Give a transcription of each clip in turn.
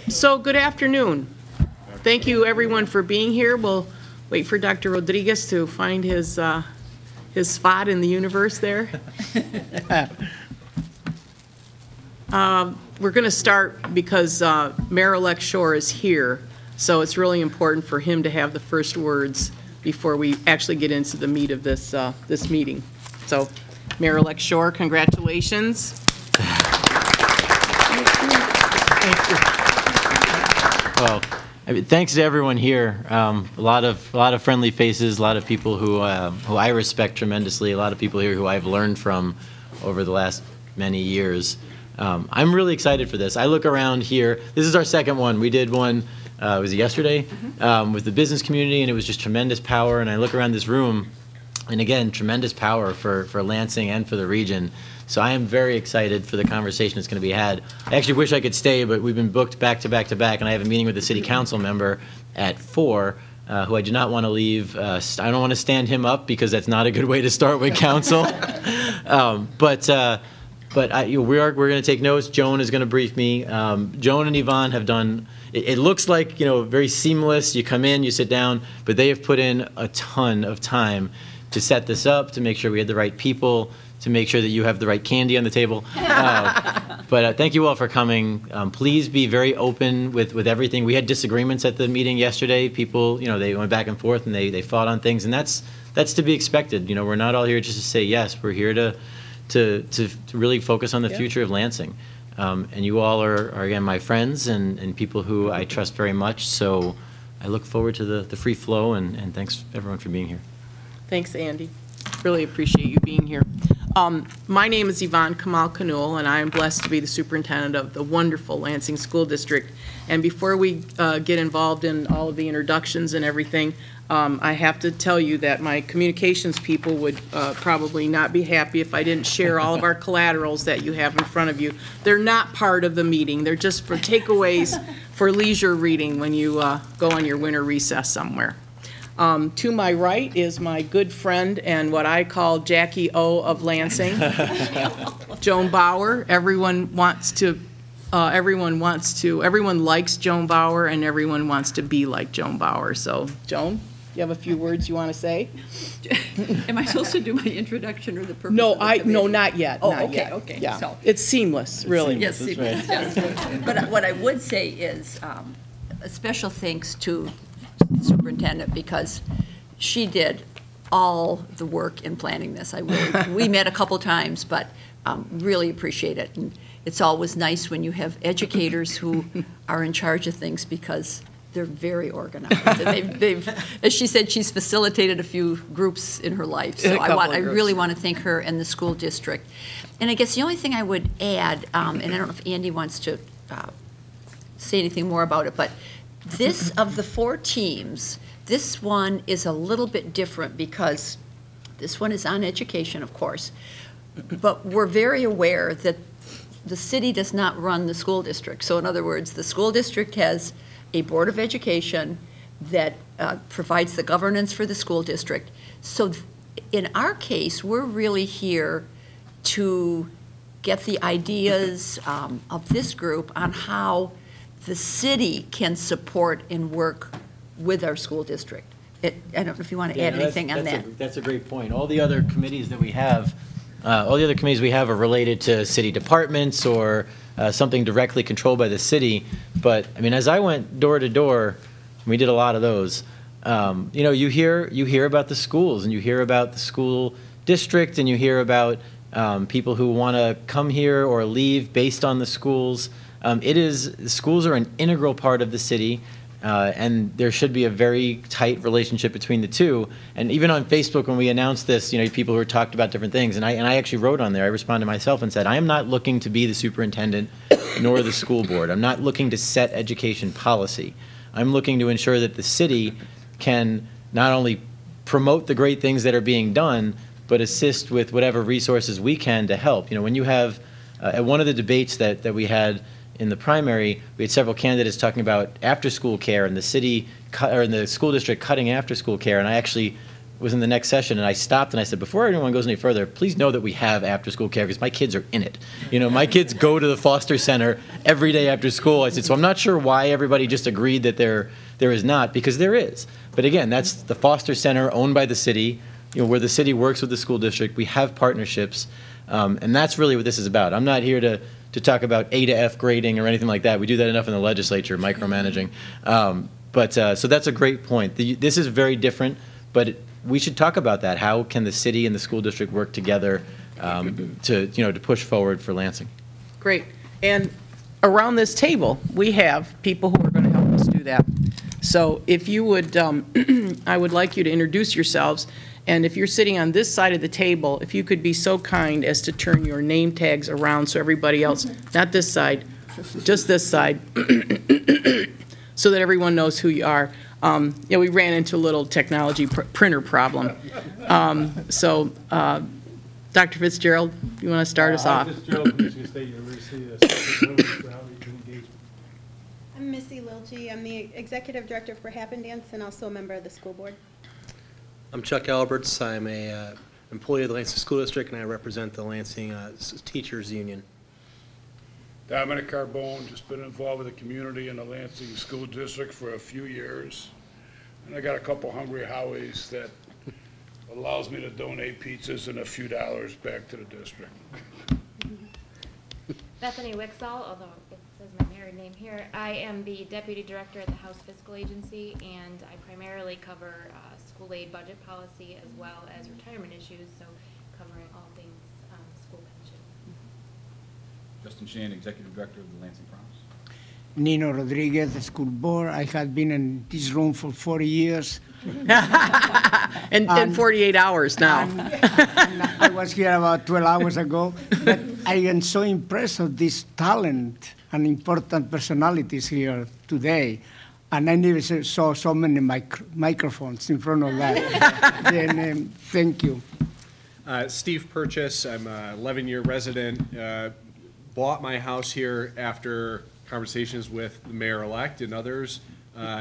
So good afternoon. Thank you everyone for being here. We'll wait for Dr. Rodriguez to find his spot in the universe there. We're going to start because Mayor-elect Schor is here, so it's really important for him to have the first words before we actually get into the meat of this this meeting. So, Mayor-elect Schor, congratulations. Thank you. Well, thanks to everyone here. A lot of friendly faces, a lot of people who I respect tremendously, a lot of people here who I've learned from over the last many years. I'm really excited for this. I look around here. This is our second one. We did one, was it yesterday, with the business community, and it was just tremendous power. And I look around this room, and again, tremendous power for Lansing and for the region. So I am very excited for the conversation that's going to be had. I actually wish I could stay, but we've been booked back to back to back, and I have a meeting with the city council member at 4, who I do not want to leave. I don't want to stand him up because that's not a good way to start with council. But we're going to take notes. Joan is going to brief me. Joan and Yvonne have done. It looks like very seamless. You come in, you sit down, but they have put in a ton of time to set this up, to make sure we had the right people, to make sure that you have the right candy on the table. But thank you all for coming. Please be very open with everything. We had disagreements at the meeting yesterday. People, they went back and forth and they fought on things, and that's to be expected. We're not all here just to say yes. We're here to really focus on the future of Lansing. And you all are again my friends and people who I trust very much. So I look forward to the free flow, and thanks everyone for being here. Thanks, Andy. Really appreciate you being here. My name is Yvonne Kamal-Kanul, and I am blessed to be the superintendent of the wonderful Lansing School District. And before we get involved in all of the introductions and everything, I have to tell you that my communications people would probably not be happy if I didn't share all of our collaterals that you have in front of you. They're not part of the meeting. They're just for takeaways for leisure reading when you go on your winter recess somewhere. To my right is my good friend and what I call Jackie O of Lansing, Joan Bauer. Everyone likes Joan Bauer, and everyone wants to be like Joan Bauer. So, Joan, you have a few words you want to say? Am I supposed to do my introduction or the purpose? No, of the committee? no, not yet. Oh, not okay, yet. okay. Yeah, So, it's seamless, really. yes, seamless, yes. But what I would say is a special thanks to the superintendent, because she did all the work in planning this. We met a couple times, but really appreciate it. And it's always nice when you have educators who are in charge of things, because they're very organized. And they've, as she said, she's facilitated a few groups in her life. So I really want to thank her and the school district. And I guess the only thing I would add, and I don't know if Andy wants to say anything more about it, but this, of the 4 teams, this one is a little bit different because this one is on education, of course, but we're very aware that the city does not run the school district. So in other words, the school district has a board of education that provides the governance for the school district. So in our case, we're really here to get the ideas of this group on how the city can support and work with our school district. I don't know if you want to add anything on that. That's a great point. All the other committees that we have, are related to city departments or something directly controlled by the city. But I mean, as I went door to door, we did a lot of those. You hear about the schools, and you hear about the school district, and you hear about people who want to come here or leave based on the schools. Schools are an integral part of the city, and there should be a very tight relationship between the two. And even on Facebook, when we announced this, people who talked about different things, and I actually wrote on there, I responded myself and said, I am not looking to be the superintendent nor the school board. I'm not looking to set education policy. I'm looking to ensure that the city can not only promote the great things that are being done, but assist with whatever resources we can to help. When you have, at one of the debates that we had in the primary, we had several candidates talking about after-school care and the city, or in the school district cutting after-school care, and I actually was in the next session, and I stopped and I said, before anyone goes any further, please know that we have after-school care because my kids are in it. You know, my kids go to the foster center every day after school. I said, so I'm not sure why everybody just agreed that there is not, because there is. But again, that's the foster center owned by the city, you know, where the city works with the school district. We have partnerships, and that's really what this is about. I'm not here to talk about A to F grading or anything like that. We do that enough in the legislature, micromanaging. So that's a great point. This is very different, but we should talk about that. How can the city and the school district work together to push forward for Lansing? Great. And around this table, we have people who are going to help us do that. So if you would, I would like you to introduce yourselves. And if you're sitting on this side of the table, if you could be so kind as to turn your name tags around so everybody else, not this side, just this side, so that everyone knows who you are. Yeah, we ran into a little technology printer problem. Dr. Fitzgerald, you want to start us off? Fitzgerald from Michigan State University, Associate for Outreach and Engagement. I'm Missy Lilchie. I'm the Executive Director for Happen Dance and also a member of the school board. I'm Chuck Alberts. I'm a employee of the Lansing School District, and I represent the Lansing Teachers Union. Dominic Carbone, just been involved with the community in the Lansing School District for a few years. And I got a couple Hungry Howies that allows me to donate pizzas and a few dollars back to the district. Bethany Wixall, although it says my married name here. I am the Deputy Director at the House Fiscal Agency, and I primarily cover school aid budget policy as well as retirement issues, so covering all things school pension. Justin Shand, Executive Director of the Lansing Promise. Nino Rodriguez, the school board. I had been in this room for 40 years. and 48 hours now. And I was here about 12 hours ago, but I am so impressed with this talent and important personalities here today. And I never saw so many microphones in front of that. Then, thank you. Steve Purchase, I'm an 11-year resident. Bought my house here after conversations with the mayor-elect and others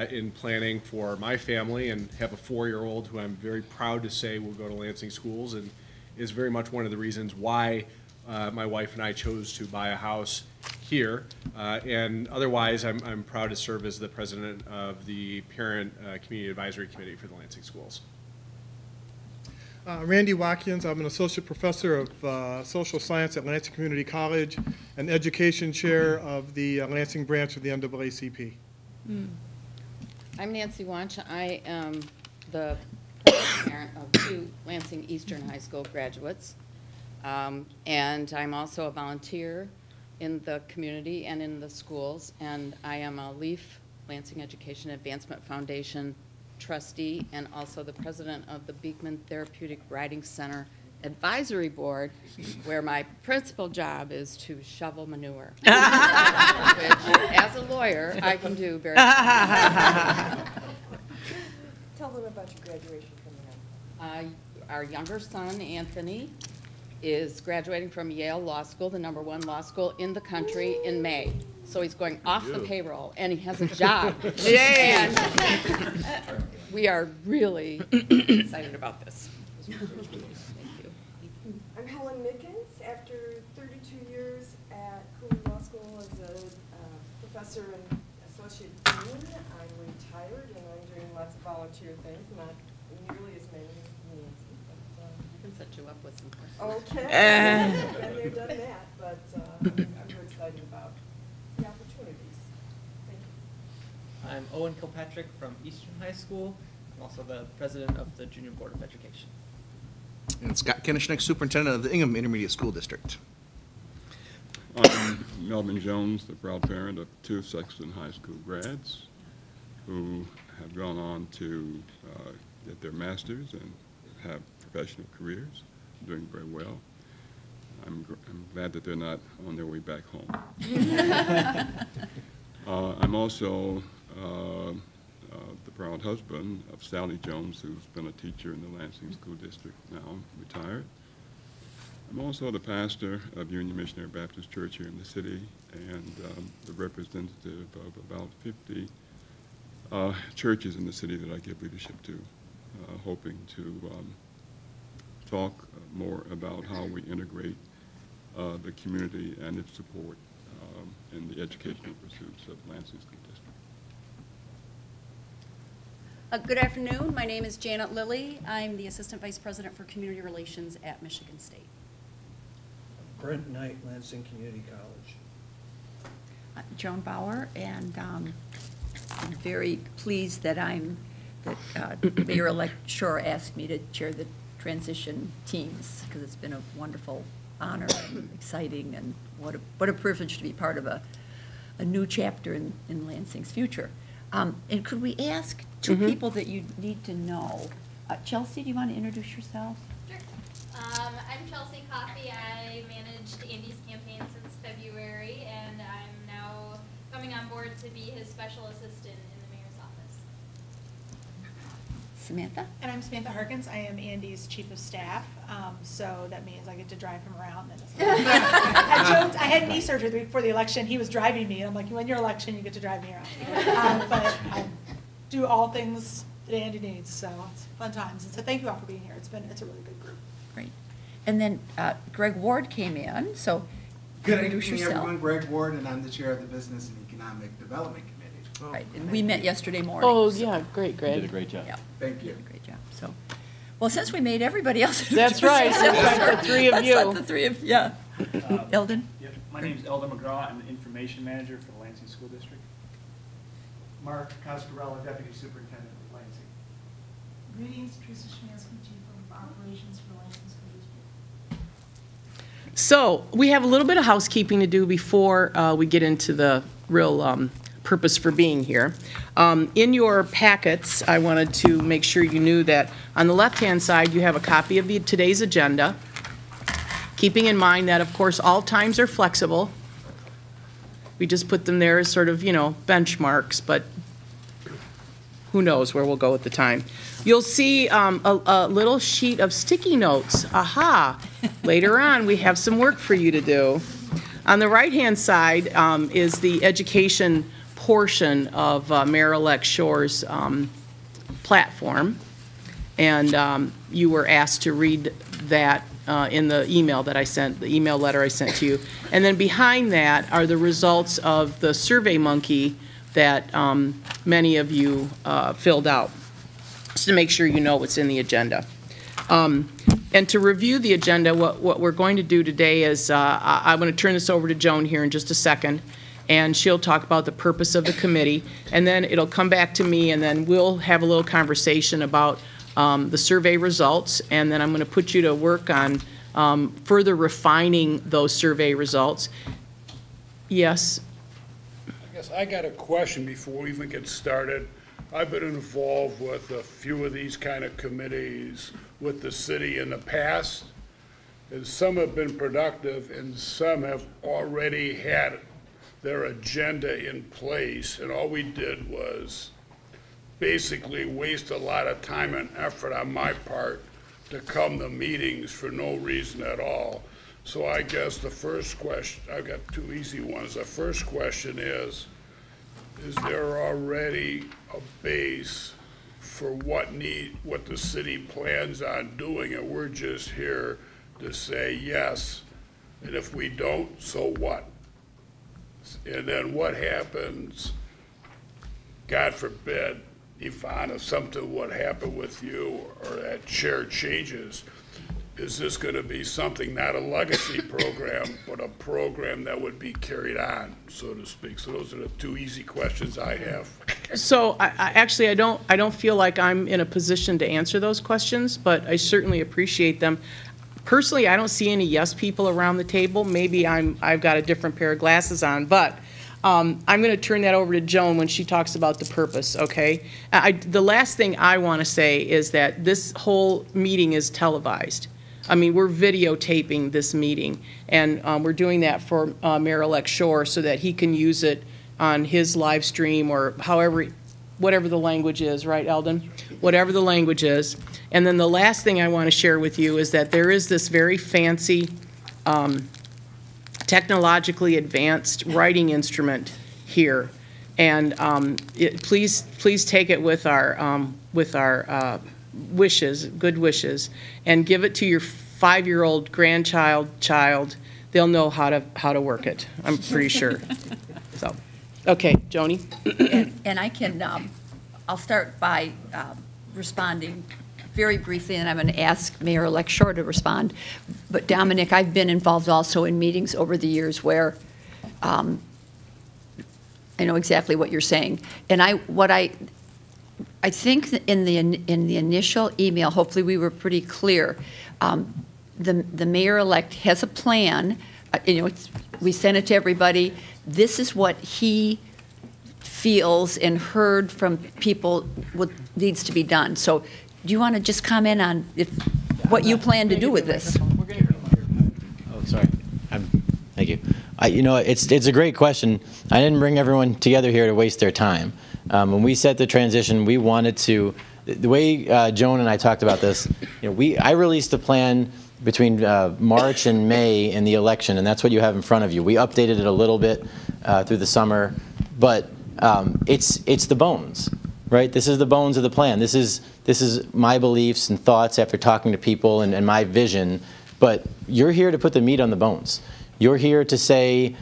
in planning for my family, and have a 4-year-old who I'm very proud to say will go to Lansing schools, and is very much one of the reasons why my wife and I chose to buy a house here. And otherwise, I'm proud to serve as the president of the Parent Community Advisory Committee for the Lansing schools. Randy Watkins, I'm an associate professor of social science at Lansing Community College and education chair of the Lansing branch of the NAACP. I'm Nancy Wanch. I am the parent of 2 Lansing Eastern High School graduates. And I'm also a volunteer in the community and in the schools. And I am a LEAF, Lansing Education Advancement Foundation trustee, and also the president of the Beekman Therapeutic Riding Center Advisory Board, where my principal job is to shovel manure, which, as a lawyer, I can do very well. Tell them about your graduation coming up. Our younger son, Anthony, is graduating from Yale Law School, the #1 law school in the country, in May. So he's going off the payroll, and he has a job. Yay! And we are really excited about this. Thank you. I'm Helen Mickens. After 32 years at Cooley Law School as a professor and associate dean, I'm retired and I'm doing lots of volunteer things, not nearly as many as Nancy. I can set you up with some questions. Okay. Been there, done that, but I'm very excited about the opportunities. Thank you. I'm Owen Kilpatrick from Eastern High School. I'm also the president of the Junior Board of Education. And Scott Kinishnick, superintendent of the Ingham Intermediate School District. I'm Melvin Jones, the proud parent of 2 Sexton High School grads who have gone on to get their masters and have professional careers, doing very well. I'm glad that they're not on their way back home. I'm also the proud husband of Sally Jones, who's been a teacher in the Lansing School District, now retired. I'm also the pastor of Union Missionary Baptist Church here in the city, and the representative of about 50 churches in the city that I give leadership to. hoping to talk more about how we integrate the community and its support in the educational pursuits of Lansing School District. Good afternoon. My name is Janet Lilly. I'm the Assistant Vice President for Community Relations at Michigan State. Brent Knight, Lansing Community College. Joan Bauer, and I'm very pleased that Mayor-elect Schor asked me to chair the transition teams, because it's been a wonderful honor and exciting, and what a privilege to be part of a new chapter in Lansing's future. And could we ask two people that you need to know? Chelsea, do you want to introduce yourself? Sure. I'm Chelsea Coffey. I managed Andy's campaign since February, and I'm now coming on board to be his special assistant in the mayor's office. Samantha? And I'm Samantha Harkins. I am Andy's chief of staff, so that means I get to drive him around. I joked, I had knee surgery the week before the election. He was driving me, and I'm like, you win your election, you get to drive me around. But I do all things that Andy needs, so it's fun times. And so thank you all for being here. It's a really good group. Great. And then Greg Ward came in, so Good introduce evening, yourself. everyone. Greg Ward, and I'm the chair of the Business and Economic Development Committee. Right, and we met yesterday morning. Oh, so- yeah, great, Greg. You did a great job. Yeah. Thank you. Great job. So, well, since we made everybody else. That's right. Since like the three of Let's you. let the three of, yeah. Eldon? Yep. My name is Eldon McGraw. I'm the information manager for the Lansing School District. Mark Coscarella, Deputy Superintendent of Lansing. Greetings, Teresa Schmansky, Chief of Operations for Lansing School District. So we have a little bit of housekeeping to do before we get into the real purpose for being here. In your packets, I wanted to make sure you knew that on the left-hand side, you have a copy of today's agenda, keeping in mind that, of course, all times are flexible. We just put them there as sort of, benchmarks, but who knows where we'll go at the time. You'll see a little sheet of sticky notes. Aha! Later on, we have some work for you to do. On the right-hand side is the education portion of Mayor-elect Schor's platform, and you were asked to read that in the email that I sent, the email letter I sent to you. And then behind that are the results of the SurveyMonkey that many of you filled out, just to make sure you know what's in the agenda. And to review the agenda, what we're going to do today is I'm going to turn this over to Joan here in just a second, and she'll talk about the purpose of the committee, and then it'll come back to me, and then we'll have a little conversation about the survey results, and then I'm going to put you to work on further refining those survey results. Yes? I guess I got a question before we even get started. I've been involved with a few of these kind of committees with the city in the past, and some have been productive and some have already had their agenda in place, and all we did was basically waste a lot of time and effort on my part to come to meetings for no reason at all. So I guess the first question, I've got two easy ones. The first question is there already a base for what the city plans on doing, and we're just here to say yes, and if we don't, so what? And then what happens, God forbid, Yvonne, if something would happen with you or that chair changes, is this going to be something, not a legacy program, but a program that would be carried on, so to speak? So those are the two easy questions I have. So actually, I don't feel like I'm in a position to answer those questions, but I certainly appreciate them. Personally, I don't see any yes people around the table. Maybe I've got a different pair of glasses on, but I'm going to turn that over to Joan when she talks about the purpose, okay? The last thing I want to say is that this whole meeting is televised. I mean, we're videotaping this meeting, and we're doing that for Mayor-elect Schor so that he can use it on his live stream or however, whatever the language is, right, Eldon? Whatever the language is. And then the last thing I want to share with you is that there is this very fancy, technologically advanced writing instrument here, and please take it with our wishes, good wishes, and give it to your 5-year-old child, they'll know how to work it. I'm pretty sure. So, okay, Joni. And I can, I'll start by responding very briefly, and I'm going to ask Mayor-elect Schor to respond. But Dominic, I've been involved also in meetings over the years where I know exactly what you're saying. And I think that in the initial email, hopefully we were pretty clear. The mayor-elect has a plan. We sent it to everybody. This is what he feels and heard from people what needs to be done. So do you want to just comment on what you plan to do with this? Oh, sorry. Thank you. It's a great question. I didn't bring everyone together here to waste their time. When we set the transition, we wanted to, the way Joan and I talked about this, I released a plan between March and May in the election, and that's what you have in front of you. We updated it a little bit through the summer, but it's the bones, right? This is the bones of the plan. This is my beliefs and thoughts after talking to people and my vision, but you're here to put the meat on the bones. You're here to say,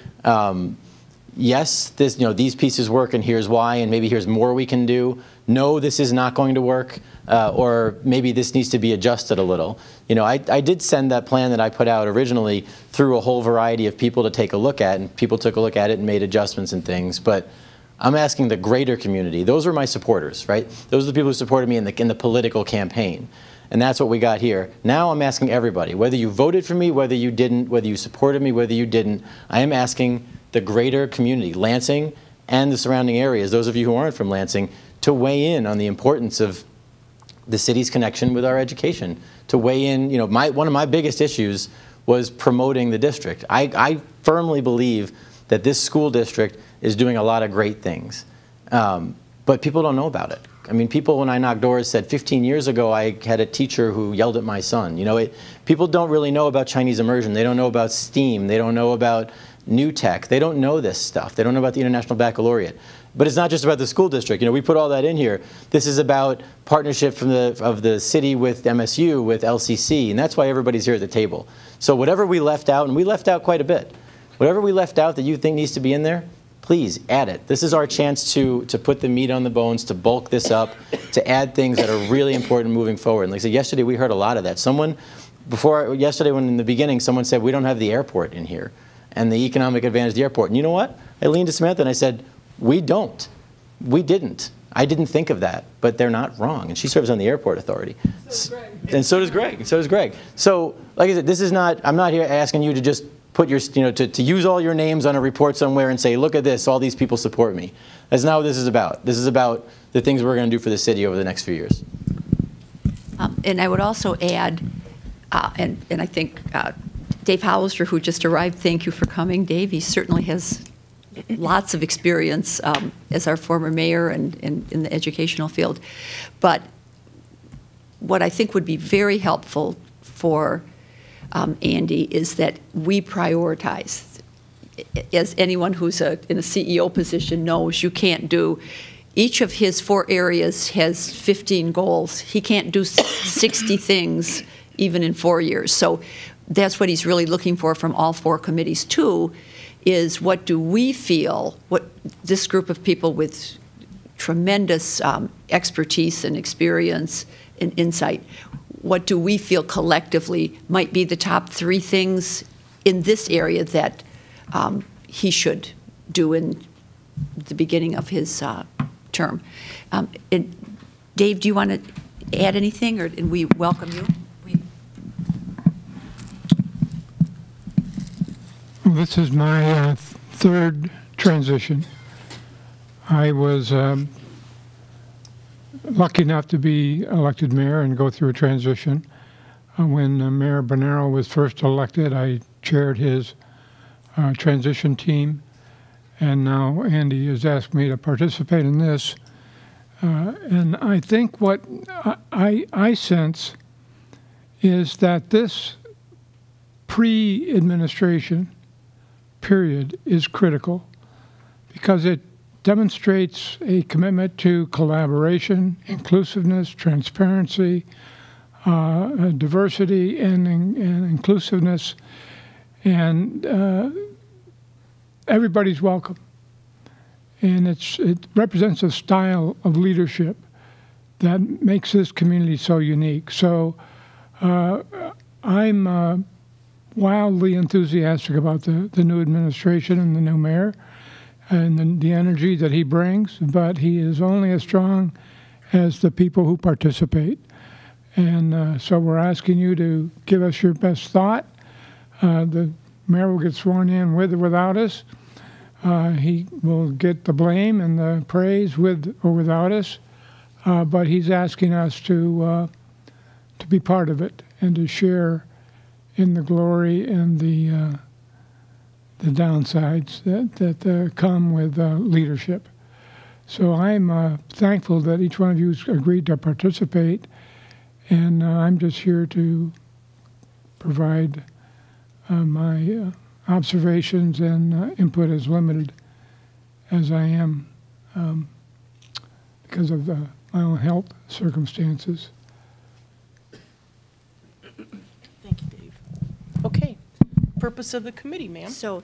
yes, these pieces work and here's why, and maybe here's more we can do. No, this is not going to work, or maybe this needs to be adjusted a little. I did send that plan that I put out originally through a whole variety of people to take a look at, and people took a look at it and made adjustments and things, but I'm asking the greater community. Those are my supporters, right? Those are the people who supported me in the political campaign. And that's what we got here. Now I'm asking everybody, whether you voted for me, whether you didn't, whether you supported me, whether you didn't, I am asking the greater community, Lansing and the surrounding areas, those of you who aren't from Lansing, to weigh in on the importance of the city's connection with our education, to weigh in. One of my biggest issues was promoting the district. I firmly believe that this school district is doing a lot of great things, but people don't know about it. I mean, people, when I knocked doors, said 15 years ago I had a teacher who yelled at my son. People don't really know about Chinese immersion. They don't know about STEAM. They don't know about new tech. They don't know this stuff. They don't know about the International Baccalaureate. But it's not just about the school district. We put all that in here. This is about partnership of the city with MSU, with LCC, and that's why everybody's here at the table. So whatever we left out, and we left out quite a bit, whatever we left out that you think needs to be in there, please add it. This is our chance to put the meat on the bones, to bulk this up, to add things that are really important moving forward. And like I said, yesterday we heard a lot of that. Yesterday when in the beginning someone said, we don't have the airport in here and the economic advantage of the airport. And you know what? I leaned to Samantha and I said, we don't. We didn't. I didn't think of that, but they're not wrong. And she serves on the airport authority. And so does Greg. And so does Greg. So like I said, I'm not here asking you to just put your, to use all your names on a report somewhere and say, look at this, all these people support me. That's not what this is about. This is about the things we're going to do for the city over the next few years. And I would also add, and I think Dave Hollister, who just arrived, thank you for coming. Dave, he certainly has lots of experience as our former mayor and in the educational field. But what I think would be very helpful for Andy, is that we prioritize. As anyone who's in a CEO position knows, you can't do, each of his 4 areas has 15 goals. He can't do 60 things even in 4 years. So that's what he's really looking for from all 4 committees too, is what do we feel, what this group of people with tremendous expertise and experience and insight, what do we feel collectively might be the top 3 things in this area that he should do in the beginning of his term. Dave, do you want to add anything, and we welcome you? Well, this is my 3rd transition. I was lucky enough to be elected mayor and go through a transition. When Mayor Bonero was first elected, I chaired his transition team, and now Andy has asked me to participate in this. And I think what I sense is that this pre-administration period is critical because it demonstrates a commitment to collaboration, inclusiveness, transparency, diversity, and inclusiveness, and everybody's welcome. And it represents a style of leadership that makes this community so unique. So I'm wildly enthusiastic about the new administration and the new mayor and the energy that he brings, but he is only as strong as the people who participate. And so we're asking you to give us your best thought. The mayor will get sworn in with or without us. He will get the blame and the praise with or without us, but he's asking us to be part of it and to share in the glory and the downsides that come with leadership. So I'm thankful that each one of you has agreed to participate, and I'm just here to provide my observations and input as limited as I am because of my own health circumstances. Thank you, Dave. Okay. Purpose of the committee, ma'am. So,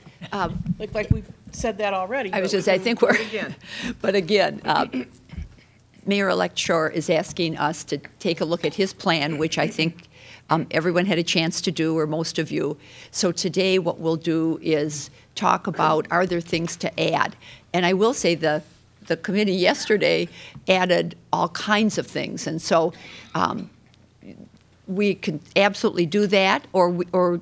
like we've said that already. I was but just, I think do we're, it again. but again, Mayor-elect Schor is asking us to take a look at his plan, which I think everyone had a chance to do, or most of you. So today what we'll do is talk about, are there things to add? And I will say the committee yesterday added all kinds of things. And so we can absolutely do that, or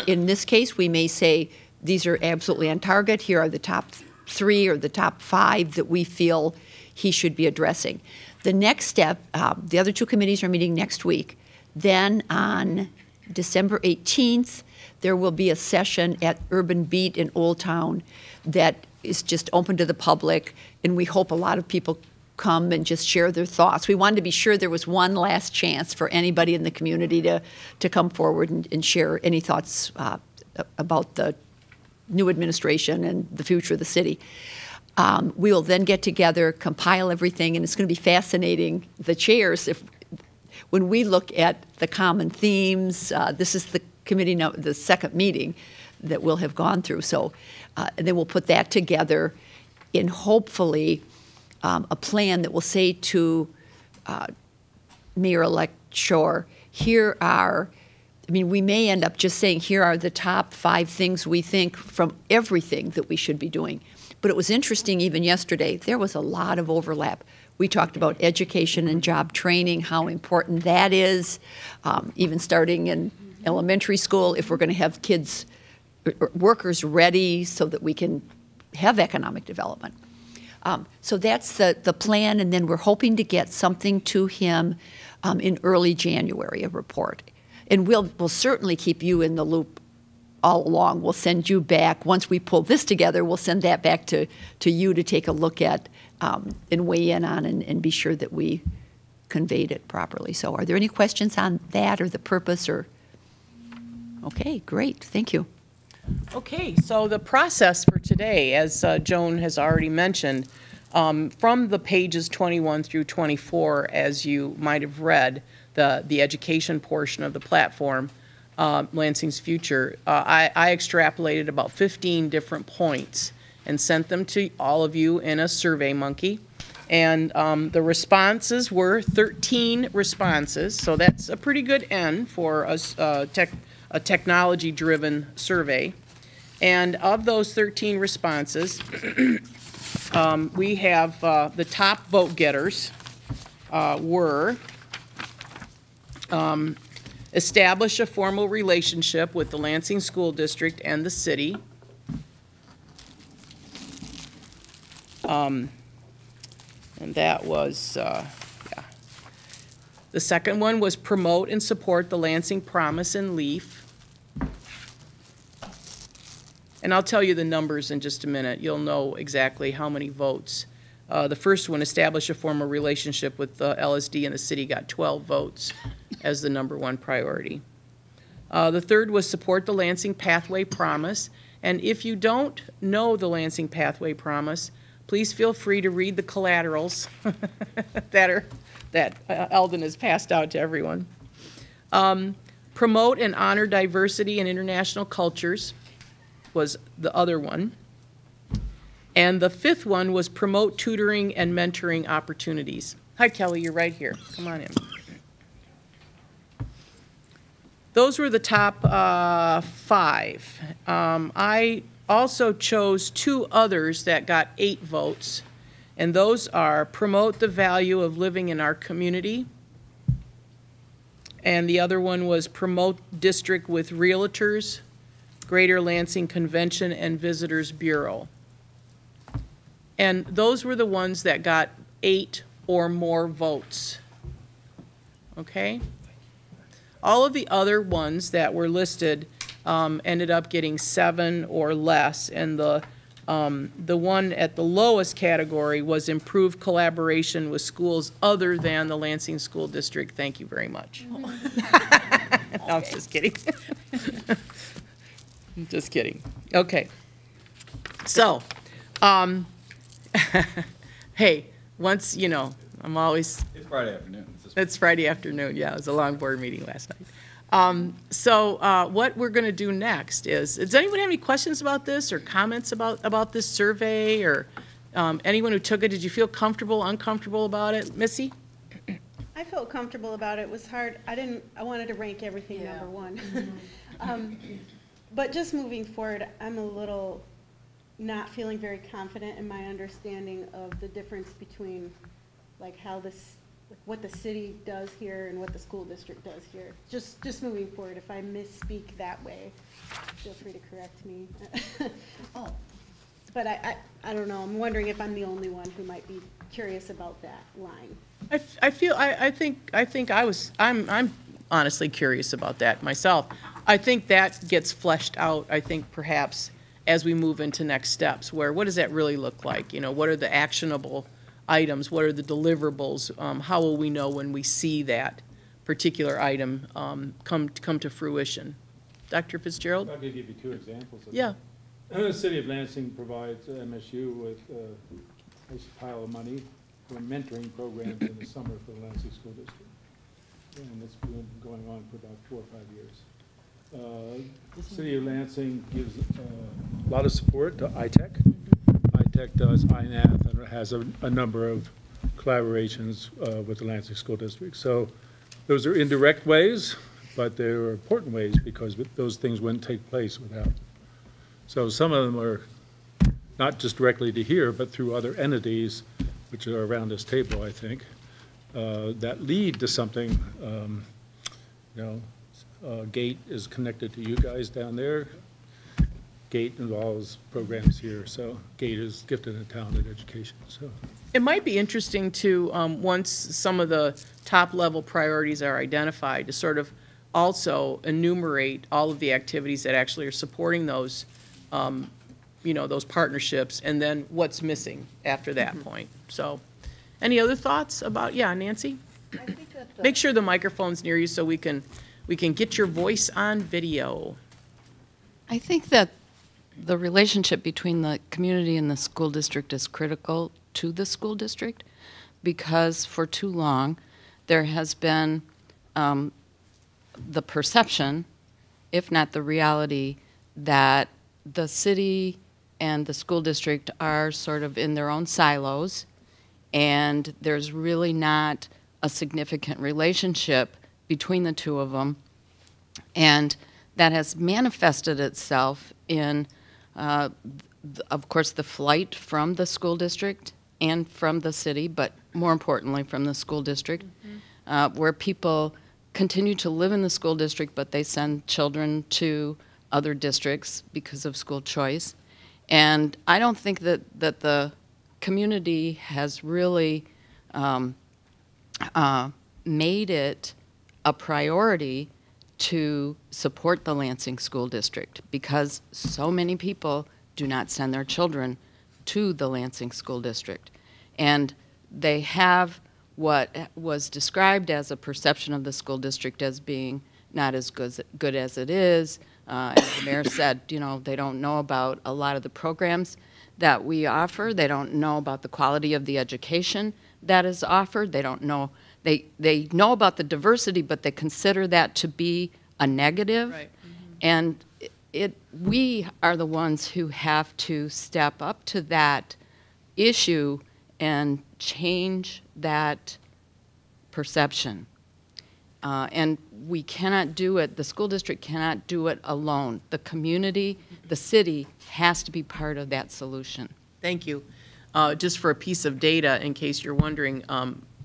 in this case, we may say, these are absolutely on target. Here are the top 3 or the top 5 that we feel he should be addressing. The next step, the other 2 committees are meeting next week. Then on December 18th, there will be a session at Urban Beat in Old Town that is just open to the public, and we hope a lot of people come and just share their thoughts. We wanted to be sure there was one last chance for anybody in the community to come forward and share any thoughts about the new administration and the future of the city. We will then get together, compile everything, and it's going to be fascinating. The chairs, when we look at the common themes, this is the committee, the second meeting that we'll have gone through. So, and then we'll put that together in hopefully a plan that will say to Mayor-elect Schor, here are, I mean, we may end up just saying, here are the top 5 things we think from everything that we should be doing. But it was interesting, even yesterday, there was a lot of overlap. We talked about education and job training, how important that is, even starting in elementary school, if we're going to have kids, workers ready so that we can have economic development. So that's the plan, and then we're hoping to get something to him in early January, a report. And we'll certainly keep you in the loop all along. We'll send you back, once we pull this together, we'll send that back to you to take a look at and weigh in on and be sure that we conveyed it properly. So are there any questions on that or the purpose or? Okay, great, thank you. Okay, so the process for today, as Joan has already mentioned, from the pages 21 through 24, as you might have read, the education portion of the platform, Lansing's Future, I extrapolated about 15 different points and sent them to all of you in a Survey Monkey. And the responses were 13 responses, so that's a pretty good end for a technology-driven survey. And of those 13 responses, we have the top vote getters were establish a formal relationship with the Lansing School District and the city. And that was, yeah. The second one was promote and support the Lansing Promise and Leaf. And I'll tell you the numbers in just a minute. You'll know exactly how many votes. The first one, establish a formal relationship with the LSD and the city, got 12 votes as the #1 priority. The third was support the Lansing Pathway Promise. And if you don't know the Lansing Pathway Promise, please feel free to read the collaterals that Eldon has passed out to everyone. Promote and honor diversity and international cultures was the other one. And the fifth one was promote tutoring and mentoring opportunities. Hi, Kelly, you're right here. Come on in. Those were the top 5. I also chose 2 others that got 8 votes, and those are promote the value of living in our community, and the other one was promote district with realtors, Greater Lansing Convention and Visitors Bureau. And those were the ones that got 8 or more votes. Okay? All of the other ones that were listed ended up getting 7 or less, and the one at the lowest category was improved collaboration with schools other than the Lansing School District. Thank you very much. No, I'm just kidding. Just kidding. Okay. So, hey, once, you know, I'm always... It's Friday afternoon. It's Friday afternoon, yeah. It was a long board meeting last night. What we're going to do next is, does anyone have any questions about this or comments about this survey, or anyone who took it? Did you feel comfortable, uncomfortable about it? Missy? I felt comfortable about it. It was hard. I wanted to rank everything number 1. But just moving forward, I'm a little not feeling very confident in my understanding of the difference between like how what the city does here and what the school district does here. Just moving forward, if I misspeak that way, feel free to correct me. But I don't know. I'm wondering if I'm the only one who might be curious about that line. I'm honestly curious about that myself. I think that gets fleshed out, I think, perhaps as we move into next steps, where what does that really look like? You know, what are the actionable items? What are the deliverables? How will we know when we see that particular item come to fruition? Dr. Fitzgerald? I could give you 2 examples of that. The City of Lansing provides MSU with a nice pile of money for mentoring programs in the summer for the Lansing School District. And it's been going on for about 4 or 5 years. City of Lansing gives a lot of support to ITech. ITech does INATH and has a number of collaborations with the Lansing School District. So those are indirect ways, but they're important ways because those things wouldn't take place without. So some of them are not just directly to here, but through other entities, which are around this table, I think, that lead to something. GATE is connected to you guys down there. GATE involves programs here, so GATE is Gifted and Talented Education. So it might be interesting to, once some of the top-level priorities are identified, to sort of also enumerate all of the activities that actually are supporting those, those partnerships, and then what's missing after that point. So, any other thoughts about? Yeah, Nancy. I think that make sure the microphone's near you so we can get your voice on video. I think that the relationship between the community and the school district is critical to the school district, because for too long there has been the perception, if not the reality, that the city and the school district are sort of in their own silos, and there's really not a significant relationship between the two of them, and that has manifested itself in, of course, the flight from the school district and from the city, but more importantly from the school district, where people continue to live in the school district, but they send children to other districts because of school choice. And I don't think that the community has really made it a priority to support the Lansing School District, because so many people do not send their children to the Lansing School District. And they have what was described as a perception of the school district as being not as good as it is. As the mayor said, they don't know about a lot of the programs that we offer. They don't know about the quality of the education that is offered. They don't know, they know about the diversity, but they consider that to be a negative. Right. And we are the ones who have to step up to that issue and change that perception. And we cannot do it, the school district cannot do it alone. The community, the city has to be part of that solution. Thank you. Just for a piece of data, in case you're wondering,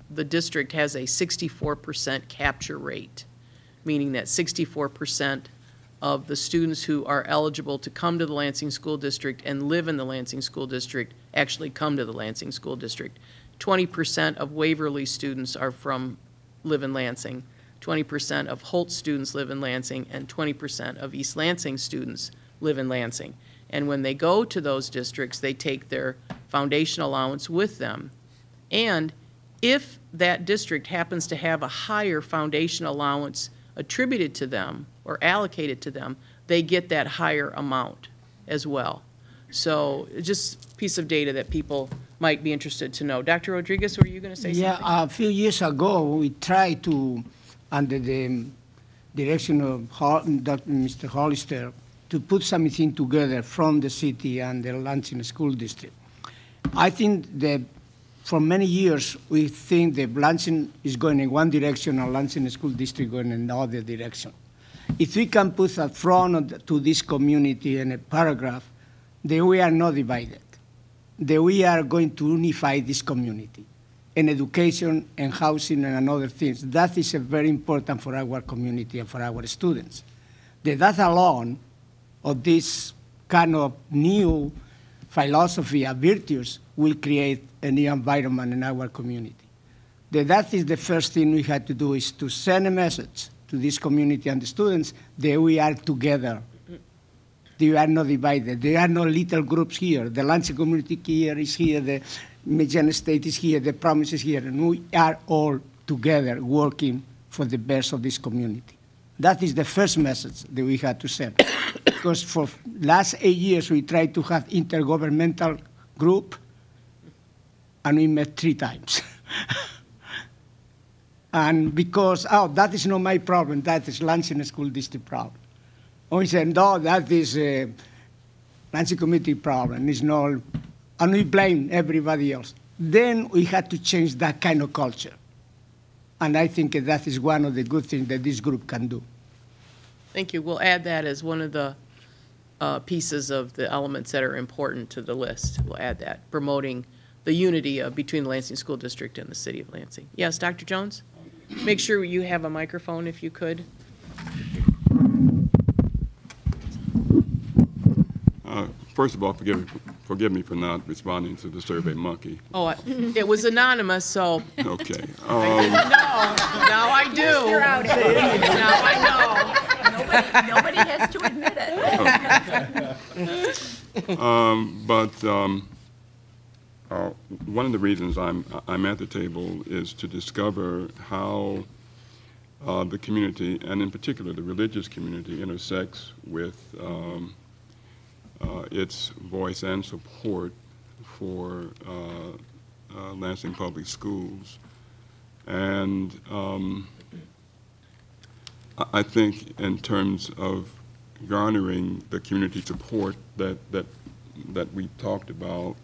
the district has a 64% capture rate, meaning that 64% of the students who are eligible to come to the Lansing School District and live in the Lansing School District actually come to the Lansing School District. 20% of Waverly students live in Lansing. 20% of Holt students live in Lansing, and 20% of East Lansing students live in Lansing. And when they go to those districts, they take their foundation allowance with them. And if that district happens to have a higher foundation allowance attributed to them or allocated to them, they get that higher amount as well. So just a piece of data that people might be interested to know. Dr. Rodriguez, were you going to say something? Yeah, a few years ago, we tried to, under the direction of Mr. Hollister, to put something together from the city and the Lansing School District. I think that for many years, we think that Lansing is going in one direction and Lansing School District going in another direction. If we can put a front to this community in a paragraph, that we are not divided, that we are going to unify this community in education and housing and other things. That is very important for our community and for our students. That alone, of this kind of new philosophy and virtues, will create a new environment in our community. That is the first thing we had to do, is to send a message to this community and the students that we are together. They are not divided. There are no little groups here. The Lansing community here is here, the Michigan State is here, the Promise is here, and we are all together working for the best of this community. That is the first message that we had to send. Because for last 8 years, we tried to have intergovernmental group, and we met 3 times. And because, that is not my problem, that is Lansing School District problem. And we said, no, that is a Lansing community problem. It's not, and we blame everybody else. Then we had to change that kind of culture. And I think that is one of the good things that this group can do. Thank you. We'll add that as one of the pieces of the elements that are important to the list. We'll add that, promoting the unity between the Lansing School District and the City of Lansing. Yes, Dr. Jones? Make sure you have a microphone if you could. First of all, forgive me for not responding to the Survey Monkey. Oh, it was anonymous, so. Okay. Now I do. You're out. Now I know. Nobody has to admit it. One of the reasons I'm at the table is to discover how the community, and in particular the religious community, intersects with its voice and support for Lansing Public Schools. And I think in terms of garnering the community support that we talked about,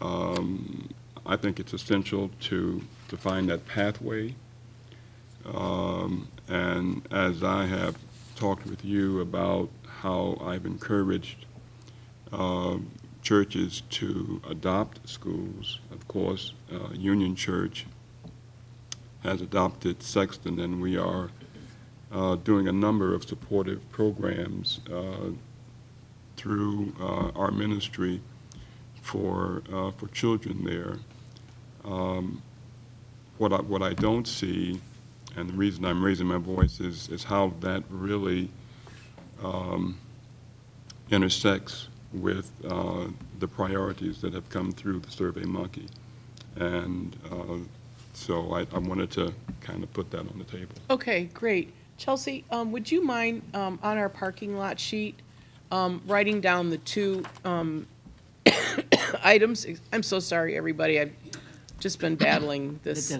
I think it's essential to find that pathway. And as I have talked with you about how I've encouraged churches to adopt schools, of course, Union Church has adopted Sexton, and we are doing a number of supportive programs through our ministry for children there. What I don't see, and the reason I'm raising my voice, is how that really intersects with the priorities that have come through the Survey Monkey. And so I wanted to kind of put that on the table. Okay, great. Chelsea, would you mind on our parking lot sheet writing down the 2 items, I'm so sorry, everybody, I've just been battling this.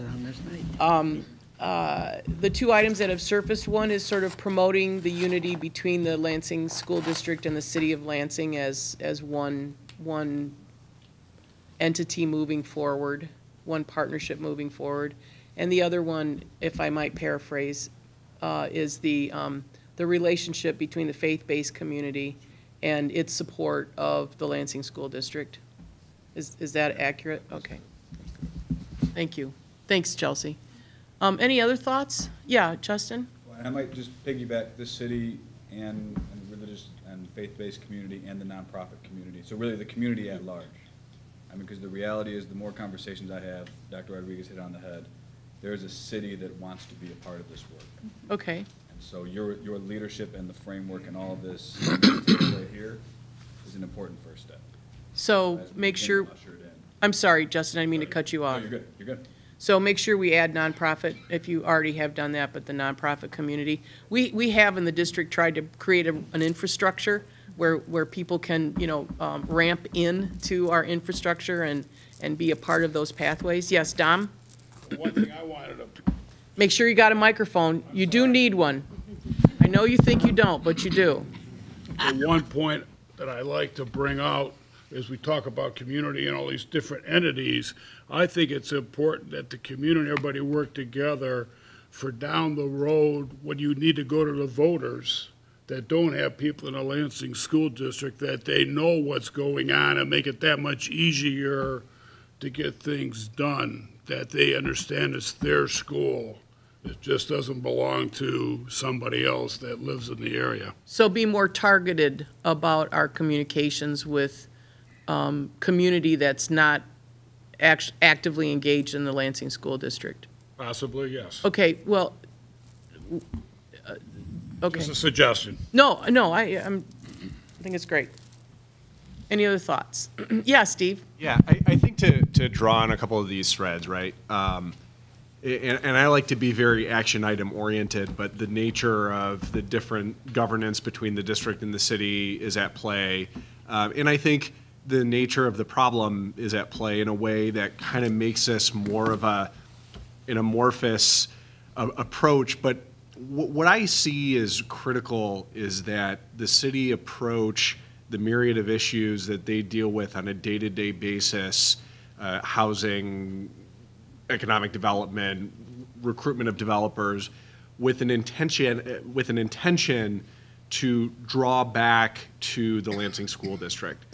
The two items that have surfaced, one is sort of promoting the unity between the Lansing School District and the City of Lansing as one entity moving forward, one partnership moving forward. And the other one, if I might paraphrase, is the relationship between the faith-based community and its support of the Lansing School District. Is that accurate? Okay. Thank you. Thanks, Chelsea. Any other thoughts? Yeah, Justin? Well, I might just piggyback the city and religious and faith-based community and the nonprofit community. So really the community at large. I mean, because the reality is the more conversations I have, Dr. Rodriguez hit on the head, there's a city that wants to be a part of this work. Okay. And so your leadership and the framework and all of this right here is an important first step. So make sure, I'm sorry, Justin, I didn't mean to cut you off. No, you're good. You're good. So make sure we add nonprofit, if you already have done that, but the nonprofit community. We have in the district tried to create an infrastructure where people can, ramp into our infrastructure and be a part of those pathways. Yes, Dom? One thing I wanted to. Make sure you got a microphone. You do need one. I know you think you don't, but you do. The one point that I like to bring out as we talk about community and all these different entities, I think it's important that the community, everybody work together for down the road when you need to go to the voters that don't have people in the Lansing School District, that they know what's going on and make it that much easier to get things done, that they understand it's their school. It just doesn't belong to somebody else that lives in the area. So be more targeted about our communications with community that's not actively engaged in the Lansing School District. Possibly, yes. Okay, well, okay. Just a suggestion. No, I think it's great. Any other thoughts? Yeah, Steve? Yeah, I think to draw on a couple of these threads, right? And I like to be very action item oriented, but the nature of the different governance between the district and the city is at play. And I think the nature of the problem is at play in a way that kind of makes us more of an amorphous approach. But what I see as critical is that the city approach the myriad of issues that they deal with on a day-to-day basis, housing, economic development, recruitment of developers, with an intention to draw back to the Lansing School District.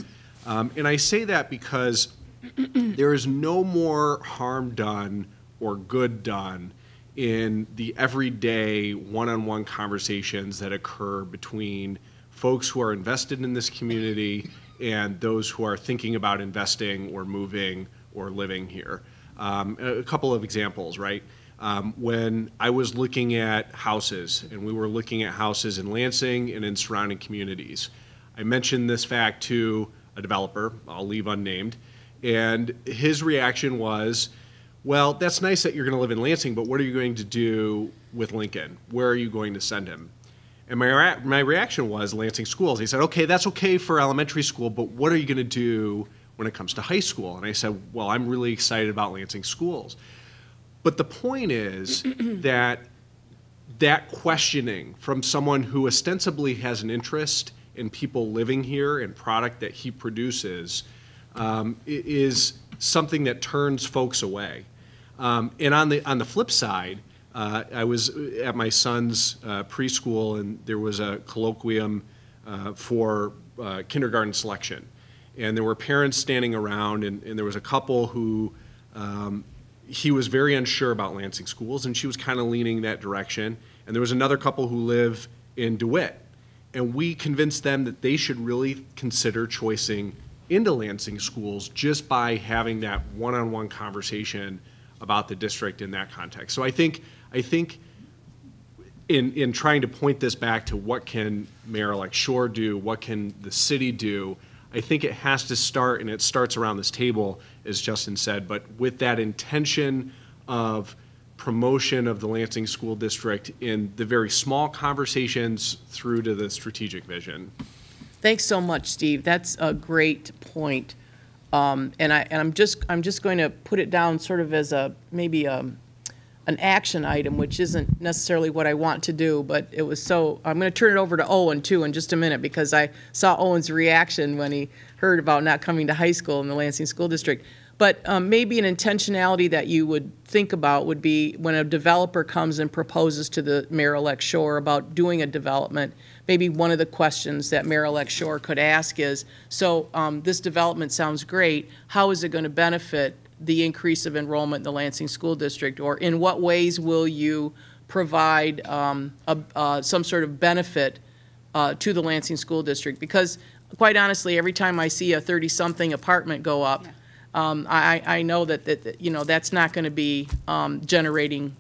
And I say that because there is no more harm done or good done in the everyday one-on-one conversations that occur between folks who are invested in this community and those who are thinking about investing or moving or living here. A couple of examples, right? When I was looking at houses, and we were looking at houses in Lansing and in surrounding communities, I mentioned this fact to a developer, I'll leave unnamed, and his reaction was, well, that's nice that you're going to live in Lansing, but what are you going to do with Lincoln? Where are you going to send him? And my reaction was Lansing schools. He said, okay, that's okay for elementary school, but what are you going to do when it comes to high school? And I said, well, I'm really excited about Lansing schools. But the point is that questioning from someone who ostensibly has an interest in people living here and product that he produces is something that turns folks away. And on the flip side, I was at my son's preschool, and there was a colloquium for kindergarten selection. And there were parents standing around, and there was a couple who he was very unsure about Lansing schools, and she was kind of leaning that direction. And there was another couple who live in DeWitt. And we convinced them that they should really consider choicing into Lansing schools just by having that one-on-one conversation about the district in that context. So I think in trying to point this back to what can Mayor like Schor do, what can the city do, I think it has to start, and it starts around this table, as Justin said, but with that intention of promotion of the Lansing School District in the very small conversations through to the strategic vision. Thanks so much, Steve. That's a great point. And I'm just going to put it down sort of as maybe an action item, which isn't necessarily what I want to do, but it was so, I'm going to turn it over to Owen too in just a minute, because I saw Owen's reaction when he heard about not coming to high school in the Lansing School District. But maybe an intentionality that you would think about would be when a developer comes and proposes to the Mayor-elect Schor about doing a development, maybe one of the questions that Mayor-elect Schor could ask is, so this development sounds great, how is it going to benefit the increase of enrollment in the Lansing School District? Or in what ways will you provide some sort of benefit to the Lansing School District? Because quite honestly, every time I see a 30-something apartment go up, I know that that's not going to be generating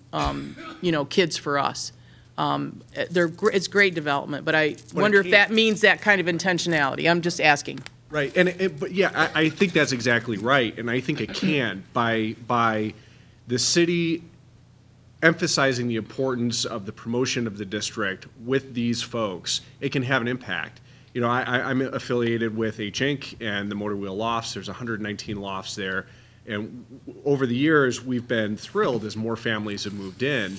kids for us. It's great development, but I wonder if that means that kind of intentionality. I'm just asking. Right, but yeah, I think that's exactly right, and I think it can by the city emphasizing the importance of the promotion of the district with these folks. It can have an impact. I'm affiliated with Inc. and the Motor Wheel Lofts. There's 119 lofts there, and over the years we've been thrilled as more families have moved in.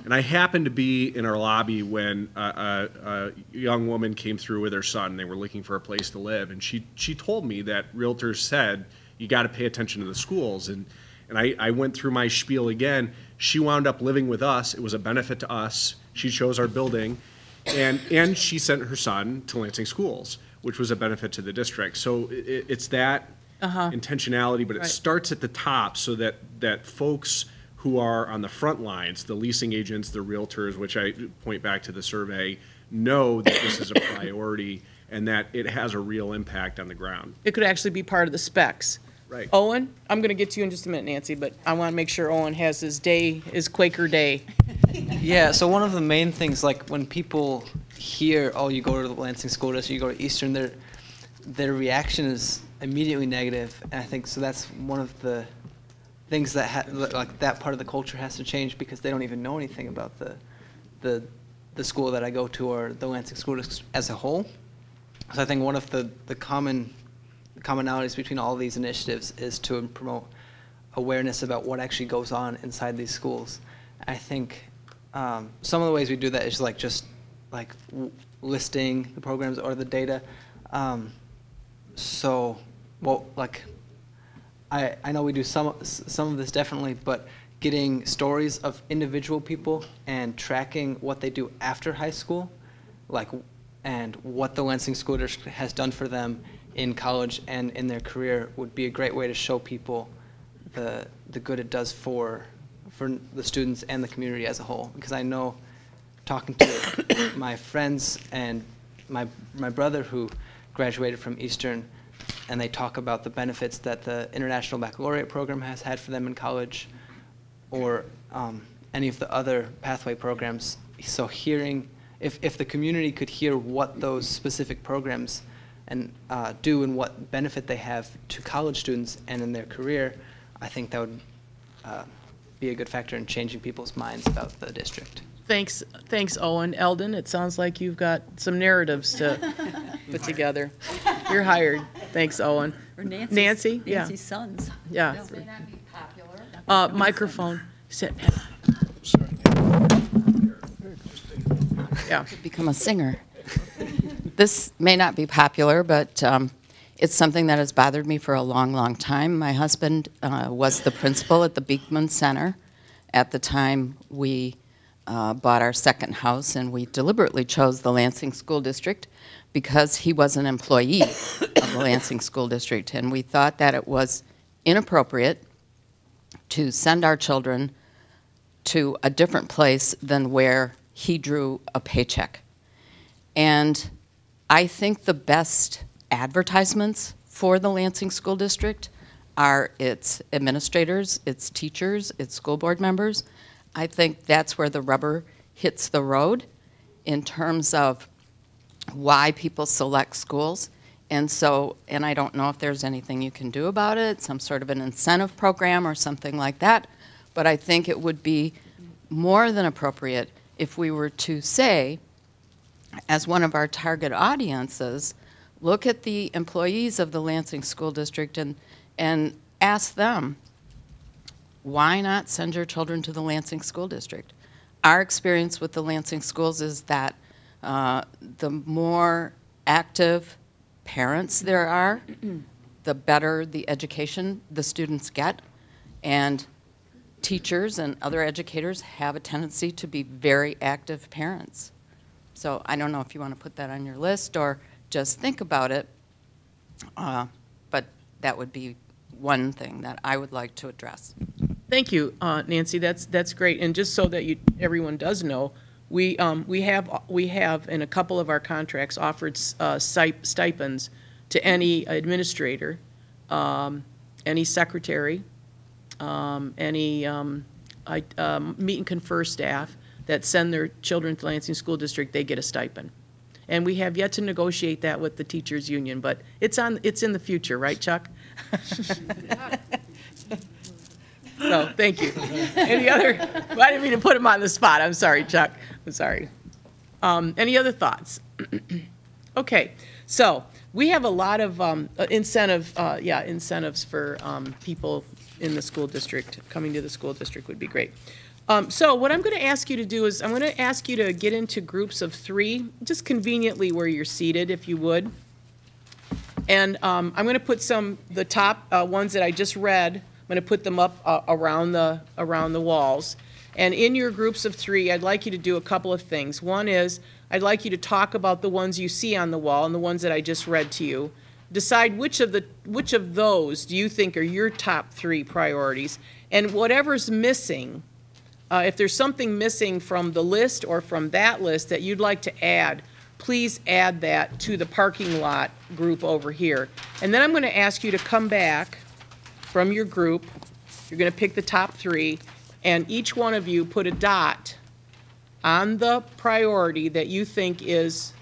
And I happened to be in our lobby when a young woman came through with her son. They were looking for a place to live, and she told me that realtors said you got to pay attention to the schools. And I went through my spiel again. She wound up living with us. It was a benefit to us. She chose our building, and she sent her son to Lansing schools, which was a benefit to the district. So it's that intentionality, but it starts at the top so that folks who are on the front lines, the leasing agents, the realtors, which I point back to the survey, know that this is a priority and that it has a real impact on the ground. It could actually be part of the specs. Right. Owen, I'm going to get to you in just a minute, Nancy, but I want to make sure Owen has his Quaker day. Yeah, so one of the main things, like when people hear, oh, you go to the Lansing School District, you go to Eastern, their reaction is immediately negative, and I think so that's one of the things that like that part of the culture has to change, because they don't even know anything about the school that I go to or the Lansing School District as a whole. So I think one of the commonalities between all these initiatives is to promote awareness about what actually goes on inside these schools. I think some of the ways we do that is just listing the programs or the data. I know we do some of this definitely, but getting stories of individual people and tracking what they do after high school, and what the Lansing School District has done for them in college and in their career would be a great way to show people the good it does for the students and the community as a whole. Because I know, talking to my friends and my brother who graduated from Eastern, and they talk about the benefits that the International Baccalaureate program has had for them in college, or any of the other pathway programs. So hearing, if the community could hear what those specific programs do and what benefit they have to college students and in their career, I think that would be a good factor in changing people's minds about the district. Thanks, Owen. Eldon, it sounds like you've got some narratives to put together. You're hired. Thanks, Owen. Or Nancy? Yeah. Nancy's sons. Yeah. This may not be popular. Microphone. Sit. Yeah. Could become a singer. This may not be popular, but it's something that has bothered me for a long, long time. My husband was the principal at the Beekman Center at the time we bought our second house, and we deliberately chose the Lansing School District because he was an employee of the Lansing School District, and we thought that it was inappropriate to send our children to a different place than where he drew a paycheck. And I think the best advertisements for the Lansing School District are its administrators, its teachers, its school board members. I think that's where the rubber hits the road in terms of why people select schools. And I don't know if there's anything you can do about it, some sort of an incentive program or something like that, but I think it would be more than appropriate if we were to say, as one of our target audiences, look at the employees of the Lansing School District and ask them, why not send your children to the Lansing School District? Our experience with the Lansing schools is that the more active parents there are, the better the education the students get. And teachers and other educators have a tendency to be very active parents. So I don't know if you want to put that on your list or just think about it, but that would be one thing that I would like to address. Thank you, Nancy. That's great. And just so that everyone does know, we have in a couple of our contracts offered stipends to any administrator, any secretary, any meet and confer staff that send their children to Lansing School District. They get a stipend. And we have yet to negotiate that with the teachers union, but it's in the future, right, Chuck? So, thank you. Any other, well, I didn't mean to put him on the spot. I'm sorry, Chuck. I'm sorry. Any other thoughts? Okay, so we have a lot of incentives for people in the school district. Coming to the school district would be great. So what I'm going to ask you to do is I'm going to ask you to get into groups of 3, just conveniently where you're seated, if you would. And I'm going to put the top ones that I just read, I'm going to put them up around the walls. And in your groups of 3, I'd like you to do a couple of things. One is I'd like you to talk about the ones you see on the wall and the ones that I just read to you. Decide which of those do you think are your top 3 priorities. And whatever's missing, if there's something missing from the list or from that list that you'd like to add, please add that to the parking lot group over here. And then I'm going to ask you to come back from your group. You're going to pick the top 3, and each one of you put a dot on the priority that you think is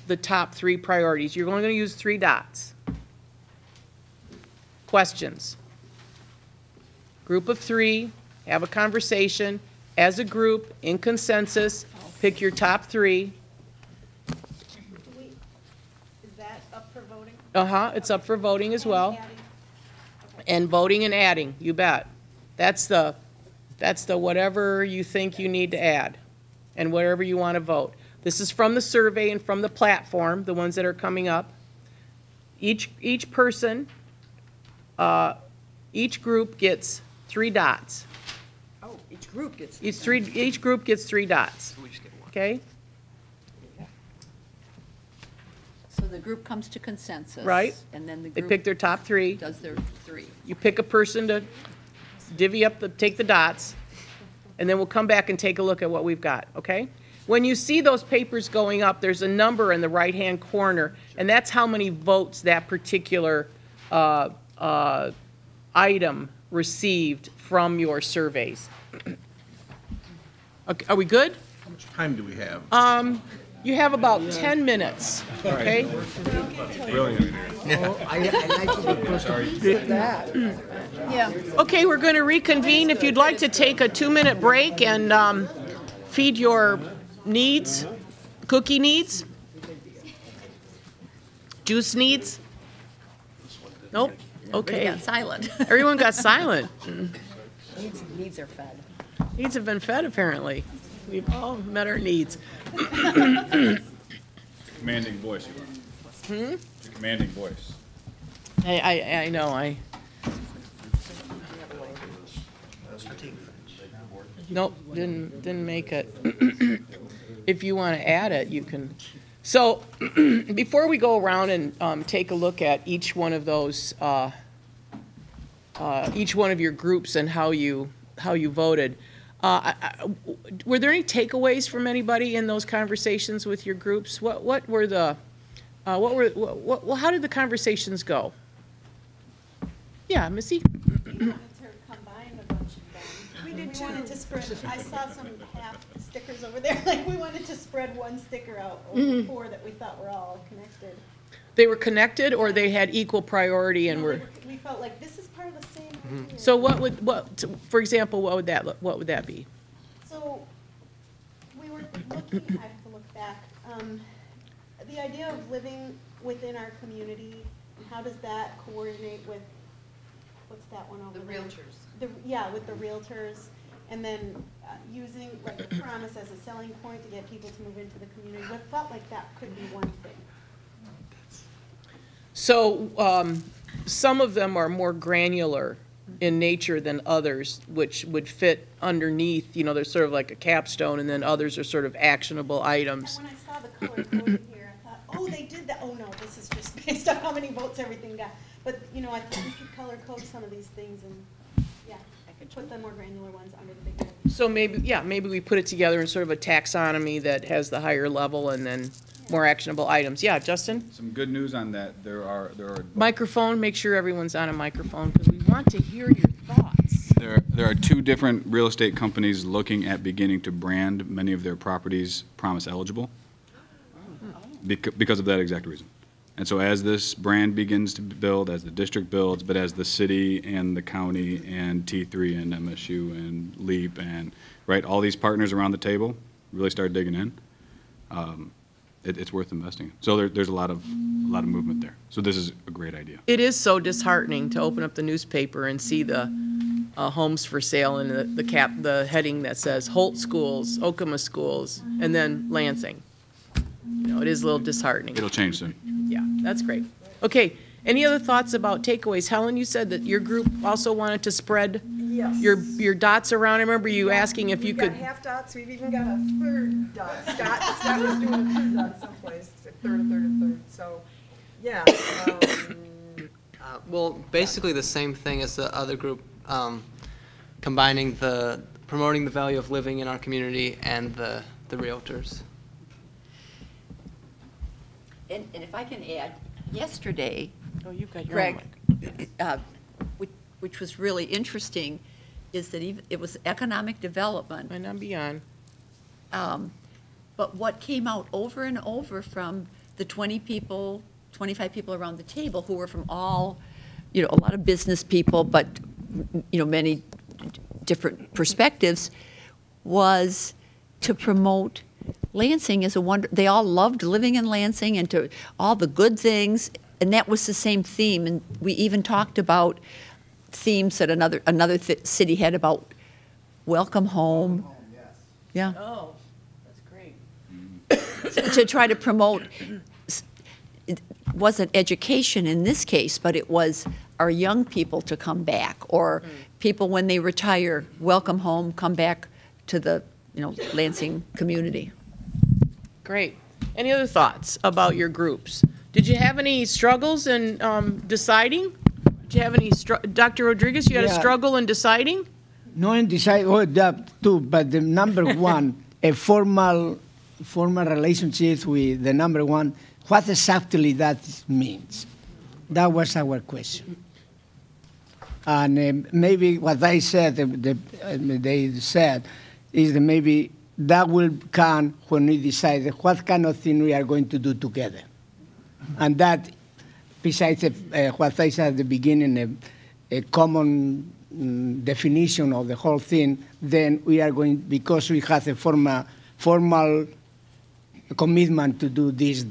the top 3 priorities. You're only going to use 3 dots. Questions? Group of 3, have a conversation. As a group, in consensus, pick your top 3. Is that up for voting? It's up for voting as well. And voting and adding, you bet. That's the whatever you think you need to add and whatever you want to vote. This is from the survey and from the platform, the ones that are coming up. Each person, each group gets 3 dots. Oh, each group gets. Each group gets 3 dots. Okay? So the group comes to consensus. Right. And then the They group pick their top 3. does their 3. You pick a person to divvy up take the dots, and then we'll come back and take a look at what we've got, okay? When you see those papers going up, there's a number in the right-hand corner, and that's how many votes that particular item received from your surveys. Okay, are we good? How much time do we have? You have about 10 minutes, okay? Brilliant. Yeah. Okay, we're going to reconvene. If you'd like to take a 2-minute break and feed your needs, cookie needs, juice needs. Nope. Okay. Everybody got silent. Everyone got silent. Needs are fed. Needs have been fed, apparently. We've all met our needs. Commanding voice, Yvonne. Commanding voice. I know. Nope, didn't make it. If you want to add it, you can. So, before we go around and take a look at each one of those, each one of your groups and how you voted, were there any takeaways from anybody in those conversations with your groups? What were the, how did the conversations go? Yeah, Missy? We wanted to combine a bunch of them. We didn't want to spread, I saw some half stickers over there, like we wanted to spread one sticker out over 4 that we thought were all connected. They were connected, or they had equal priority and were? We felt like this is part of the same idea. So for example, what would that be? So we were looking, I have to look back, the idea of living within our community? And how does that coordinate with, what's that one over there? Yeah, with the realtors. And then using like the promise as a selling point to get people to move into the community. What felt like that could be one thing. So some of them are more granular in nature than others, which would fit underneath, you know, there's sort of like a capstone, and then others are sort of actionable items. When I saw the color coded here, I thought, oh, they did that. Oh, no, this is just based on how many votes everything got. But, you know, I thought we could color code some of these things and, yeah, I could put the more granular ones under the big one. So maybe, yeah, maybe we put it together in sort of a taxonomy that has the higher level and then more actionable items. Yeah, Justin? Some good news on that. There are Microphone, make sure everyone's on a microphone, because we want to hear your thoughts. There are two different real estate companies looking at beginning to brand many of their properties promise eligible because of that exact reason. And so as this brand begins to build, as the district builds, but as the city and the county and T3 and MSU and LEAP and, right, all these partners around the table really start digging in, it's worth investing. So there's a lot of movement there. So this is a great idea. It is so disheartening to open up the newspaper and see the homes for sale and the heading that says Holt Schools, Okama Schools, and then Lansing. You know, it is a little disheartening. It'll change soon. Yeah, that's great. Okay, any other thoughts about takeaways? Helen, you said that your group also wanted to spread your dots around. I remember you asking if you could. We've got half dots, we've even got a third dot. Scott was doing a third dot someplace, a third. So, yeah. Well, basically the same thing as the other group, combining promoting the value of living in our community and the realtors. And if I can add, yesterday, you've got your Greg, which was really interesting, is that it was economic development. And I'm beyond. But what came out over and over from the 25 people around the table who were from all, you know, a lot of business people, but, you know, many different perspectives, was to promote Lansing as a wonder. They all loved living in Lansing and to all the good things, and that was the same theme. And we even talked about themes that another city had about welcome home. Yeah. Oh, that's great. To try to promote, it wasn't education in this case, but it was our young people to come back, or people when they retire, welcome home, come back to the, you know, Lansing community. Great. Any other thoughts about your groups? Did you have any struggles in deciding? Did you have any, Dr. Rodriguez, you had a struggle in deciding? No, in deciding, oh, that too, but the number one, a formal relationships with the number one, what exactly that means? That was our question. And maybe what they said, they said, is that maybe that will come when we decide what kind of thing we are going to do together. And that, besides what I said at the beginning, a common definition of the whole thing, then we are going, because we have a formal commitment to do this,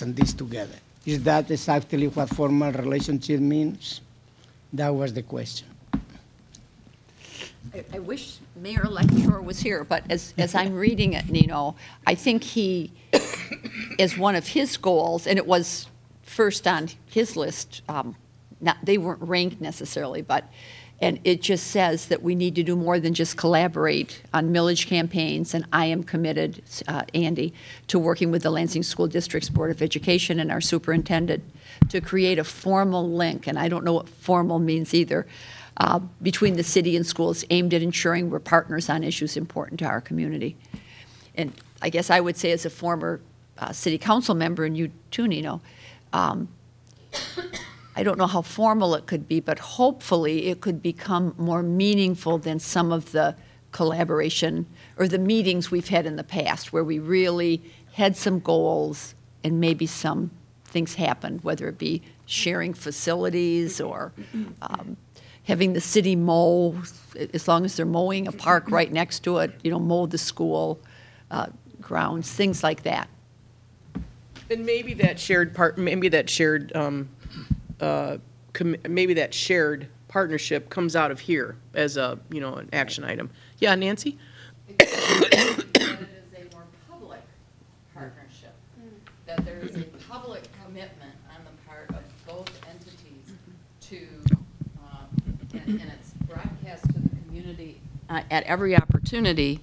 and this together. Is that exactly what formal relationship means? That was the question. I wish Mayor-elect Schor was here, but as I'm reading it, you know, I think he, as one of his goals, and it was first on his list, they weren't ranked necessarily, and it just says that we need to do more than just collaborate on millage campaigns, and I am committed, Andy, to working with the Lansing School District's Board of Education and our superintendent to create a formal link, and I don't know what formal means either, between the city and schools aimed at ensuring we're partners on issues important to our community. And I guess I would say, as a former city council member, and you too, Nino, I don't know how formal it could be, but hopefully it could become more meaningful than some of the collaboration or the meetings we've had in the past, where we really had some goals and maybe some things happened, whether it be sharing facilities or having the city mow, as long as they're mowing a park right next to it, you know, mow the school grounds, things like that. And maybe that shared partnership comes out of here as a, an action item. Yeah, Nancy? That it is a more public partnership, that there is a public commitment on the part of both entities to, and it's broadcast to the community at every opportunity,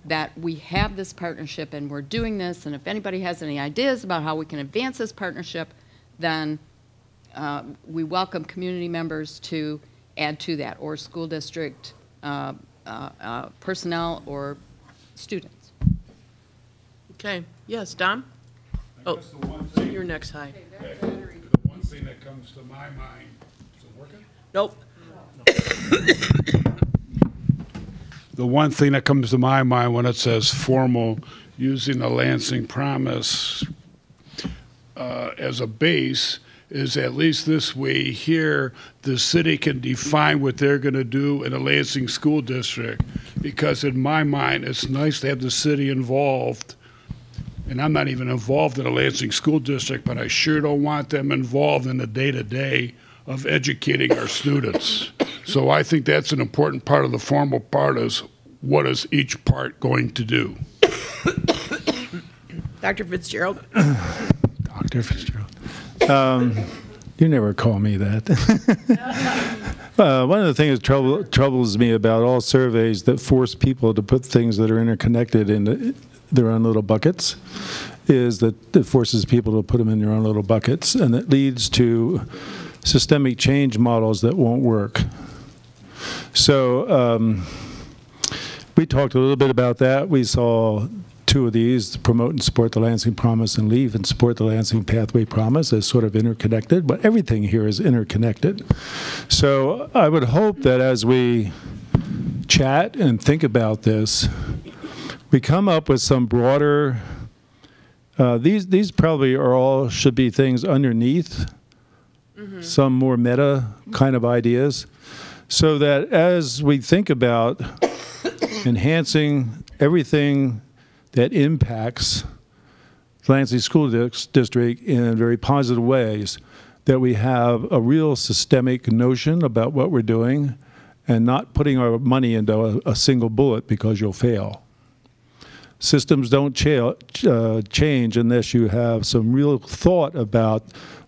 that we have this partnership and we're doing this, and if anybody has any ideas about how we can advance this partnership, then we welcome community members to add to that, or school district personnel or students. Okay, yes, Dom? I guess the one thing, You're next, hi. the one thing that comes to my mind, is it working? Nope. The one thing that comes to my mind when it says formal, using the Lansing Promise as a base, is at least this way here, the city can define what they're going to do in a Lansing school district. Because in my mind, it's nice to have the city involved. And I'm not even involved in a Lansing school district, but I sure don't want them involved in the day-to-day of educating our students. So I think that's an important part of the formal part, is what is each part going to do. Dr. Fitzgerald? Dr. Fitzgerald. You never call me that. One of the things that troubles me about all surveys that force people to put things that are interconnected in their own little buckets is that it forces people to put them in their own little buckets, and it leads to systemic change models that won't work. So we talked a little bit about that. We saw two of these, Promote and Support the Lansing Promise and Leave and Support the Lansing Pathway Promise, as sort of interconnected, but everything here is interconnected. So I would hope that as we chat and think about this, we come up with some broader, these probably are all should be things underneath, some more meta kind of ideas, so that as we think about enhancing everything that impacts the Lansing School District in very positive ways, that we have a real systemic notion about what we're doing and not putting our money into a single bullet because you'll fail. Systems don't change unless you have some real thought about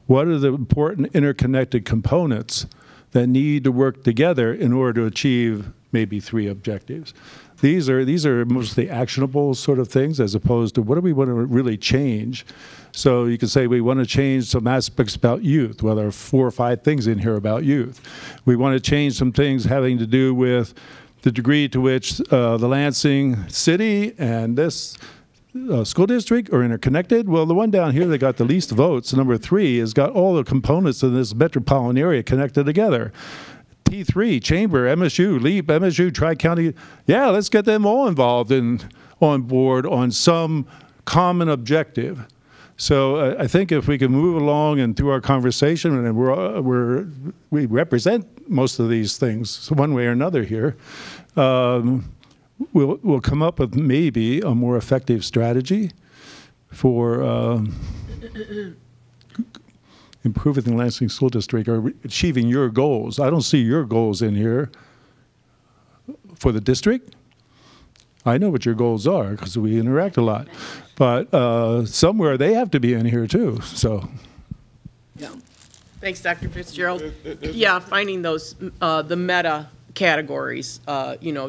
what are the important interconnected components that need to work together in order to achieve maybe 3 objectives. These are mostly actionable sort of things, as opposed to what do we want to really change. So you could say we want to change some aspects about youth. Well, there are 4 or 5 things in here about youth. We want to change some things having to do with the degree to which the Lansing city and this school district are interconnected. Well, the one down here that got the least votes, number 3, has got all the components of this metropolitan area connected together. T3, Chamber, MSU, LEAP, MSU, Tri-County. Yeah, let's get them all involved and on board on some common objective. So I think if we can move along and through our conversation, and we represent most of these things one way or another here, we'll come up with maybe a more effective strategy for improving the Lansing School District or achieving your goals. I don't see your goals in here for the district. I know what your goals are because we interact a lot, but somewhere they have to be in here too. So, yeah. Thanks, Dr. Fitzgerald. Yeah, finding those the meta categories.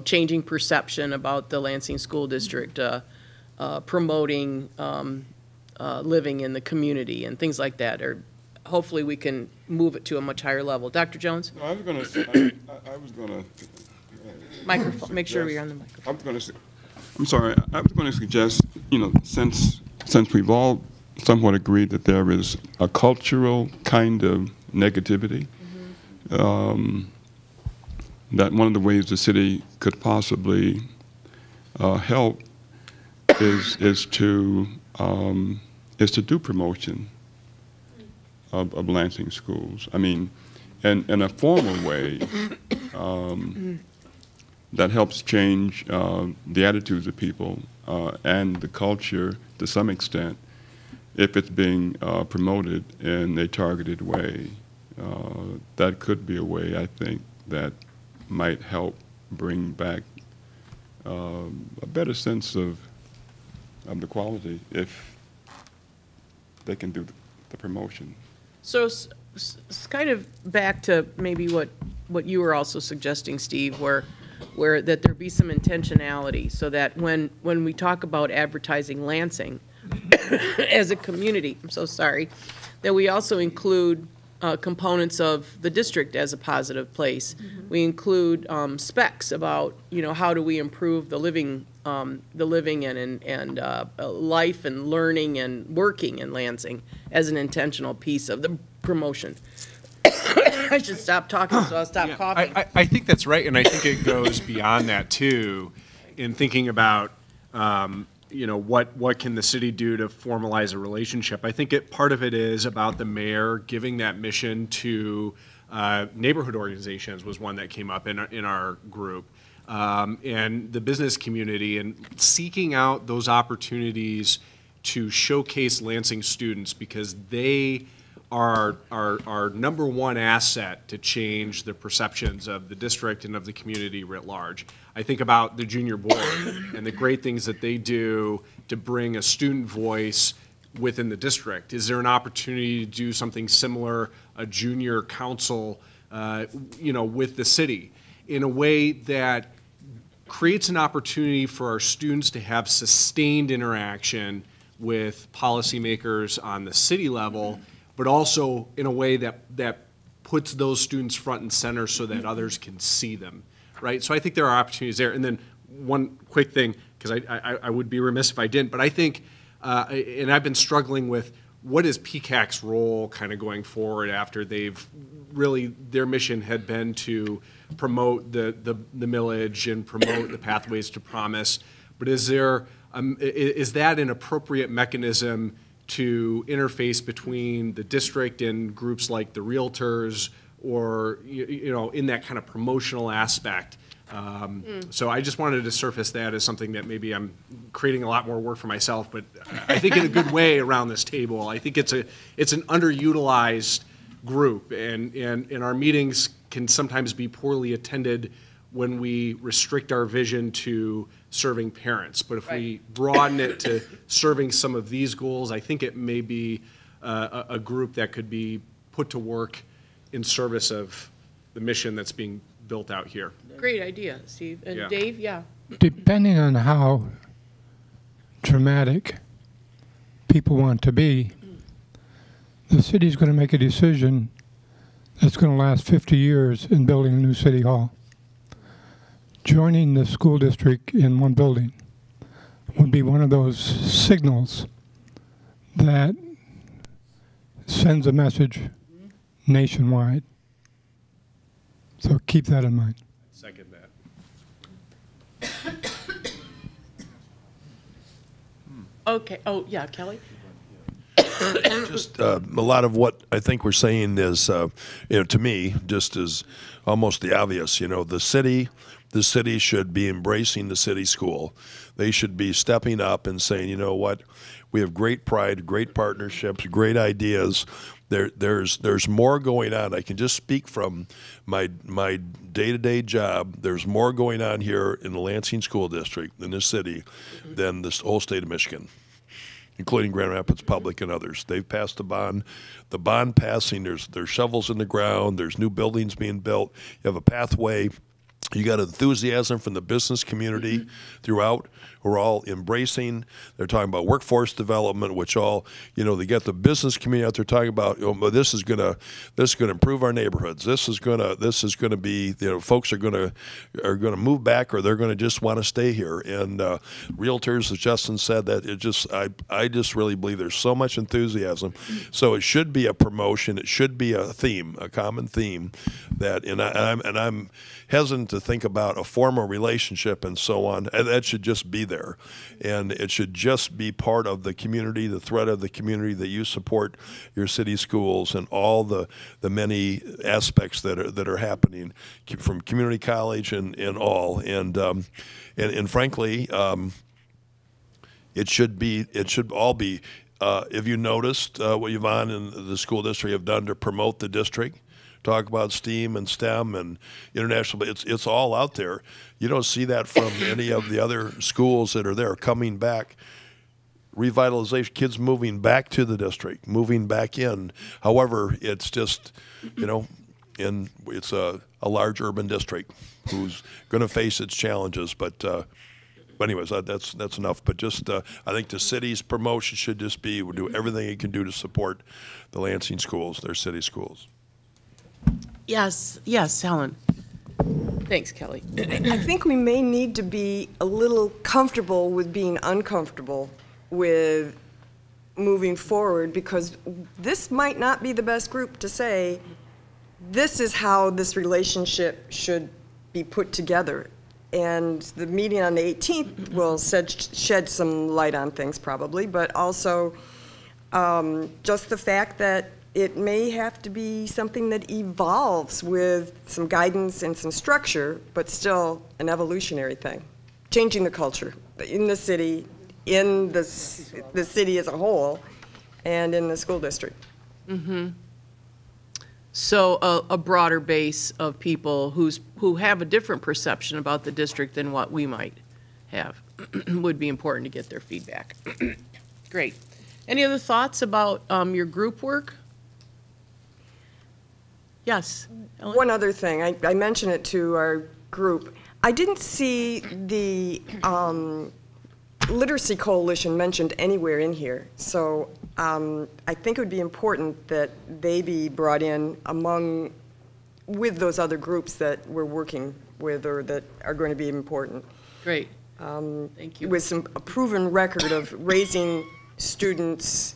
Changing perception about the Lansing School District, promoting living in the community, and things like that. Or hopefully, we can move it to a much higher level. Dr. Jones. No, I was going to. I was going to. Microphone. Make sure we're on the microphone. I'm sorry. I was going to suggest, since we've all somewhat agreed that there is a cultural kind of negativity, that one of the ways the city could possibly help is to do promotion of Lansing schools. I mean, in a formal way. that helps change the attitudes of people and the culture to some extent if it's being promoted in a targeted way. That could be a way, I think, that might help bring back a better sense of the quality if they can do the promotion. So it's kind of back to maybe what you were also suggesting, Steve, where that there be some intentionality so that when we talk about advertising Lansing as a community, I'm so sorry, that we also include components of the district as a positive place. We include specs about, how do we improve the living and life and learning and working in Lansing as an intentional piece of the promotion. I should stop talking, so I'll stop coughing. I think that's right, and I think it goes beyond that too, in thinking about what can the city do to formalize a relationship. I think part of it is about the mayor giving that mission to neighborhood organizations was one that came up in our group, and the business community, and seeking out those opportunities to showcase Lansing students because they are our number one asset to change the perceptions of the district and of the community writ large. I think about the junior board and the great things that they do to bring a student voice within the district. Is there an opportunity to do something similar, a junior council, with the city in a way that creates an opportunity for our students to have sustained interaction with policymakers on the city level, but also in a way that puts those students front and center so that others can see them, right? So I think there are opportunities there. And then one quick thing, because I would be remiss if I didn't, but I think, and I've been struggling with, what is PCAC's role kind of going forward after they've really, their mission had been to promote the millage and promote the pathways to promise, but is that an appropriate mechanism to interface between the district and groups like the Realtors, or in that kind of promotional aspect? So I just wanted to surface that as something that maybe I'm creating a lot more work for myself, but I think in a good way around this table. I think it's an underutilized group, and our meetings can sometimes be poorly attended when we restrict our vision to serving parents. But if we broaden it to serving some of these goals, I think it may be a group that could be put to work in service of the mission that's being built out here. Great idea, Steve. And Dave, Depending on how dramatic people want to be, the city's going to make a decision that's going to last 50 years in building a new city hall. Joining the school district in one building would be one of those signals that sends a message nationwide. So keep that in mind. Second that. Okay. Oh, yeah, Kelly? Just a lot of what I think we're saying is, to me, just is almost the obvious. The city should be embracing the city school. They should be stepping up and saying, you know what, we have great pride, great partnerships, great ideas. There's more going on. I can just speak from my day-to-day job. There's more going on here in the Lansing School District, in this city, than this whole state of Michigan, including Grand Rapids Public and others. They've passed the bond. The bond passing, there's shovels in the ground, there's new buildings being built, you have a pathway. You got enthusiasm from the business community throughout. We're all embracing. They're talking about workforce development, which all, they get the business community out there talking about, this is gonna improve our neighborhoods. This is gonna be, folks are gonna move back, or they're gonna just want to stay here. And realtors, as Justin said, that I just really believe there's so much enthusiasm. So it should be a promotion. It should be a theme, a common theme that, and I'm hesitant to think about a formal relationship and so on. And that should just be there. And it should just be part of the community, the thread of the community, that you support your city schools and all the many aspects that are happening from community college and all. And frankly, it should all be. If you noticed what Yvonne and the school district have done to promote the district, talk about STEAM and STEM and international, it's all out there. You don't see that from any of the other schools that are there coming back. Revitalization, kids moving back to the district, moving back in. However, it's just, and it's a large urban district who's going to face its challenges, but anyways, that's enough. But just, I think the city's promotion should just be, we'll do everything it can do to support the Lansing schools, their city schools. Yes, Helen. Thanks, Kelly. I think we may need to be a little comfortable with being uncomfortable with moving forward, because this might not be the best group to say, this is how this relationship should be put together. And the meeting on the 18th will shed some light on things probably, but also just the fact that it may have to be something that evolves with some guidance and some structure, but still an evolutionary thing. Changing the culture in the city, in the city as a whole, and in the school district. Mm-hmm. So a broader base of people who have a different perception about the district than what we might have would be important to get their feedback. Great. Any other thoughts about your group work? Yes. Ellen? One other thing, I mentioned it to our group. I didn't see the Literacy Coalition mentioned anywhere in here, so I think it would be important that they be brought in with those other groups that we're working with or that are going to be important. Great. Thank you. With a proven record of raising students'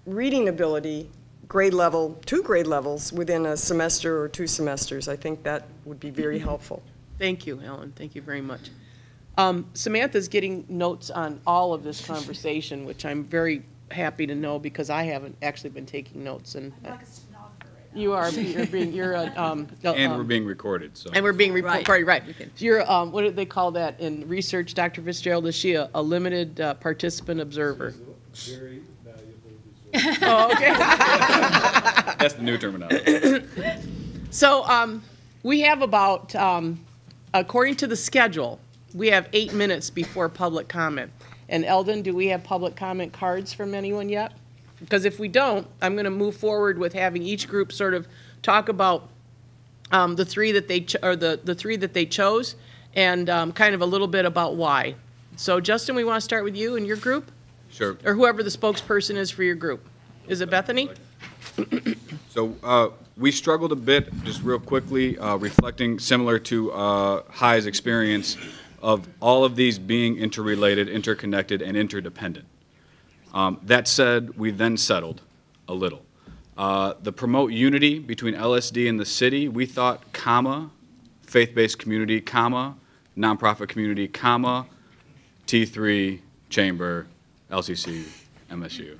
reading ability, grade level, 2 grade levels within a semester or 2 semesters. I think that would be very helpful. Thank you, Ellen. Thank you very much. Samantha's getting notes on all of this conversation, which I'm very happy to know because I haven't actually been taking notes. And you are. And we're being recorded. So. And we're being recorded, right? You're. What do they call that in research, Dr. Fitzgerald? Is she a limited participant observer? Very valuable. Oh, okay. That's the new terminology. So we have about, according to the schedule, we have 8 minutes before public comment. And Eldon, do we have public comment cards from anyone yet? Because if we don't, I'm going to move forward with having each group sort of talk about the three that they the three that they chose, and kind of a little bit about why. So Justin, we want to start with you and your group. Sure. Or whoever the spokesperson is for your group. Is it Bethany? So we struggled a bit, just real quickly, reflecting similar to High's experience of all of these being interrelated, interconnected, and interdependent. That said, we then settled a little. The promote unity between LSD and the city, we thought, comma, faith-based community, comma, nonprofit community, comma, T3, chamber, LCC, MSU.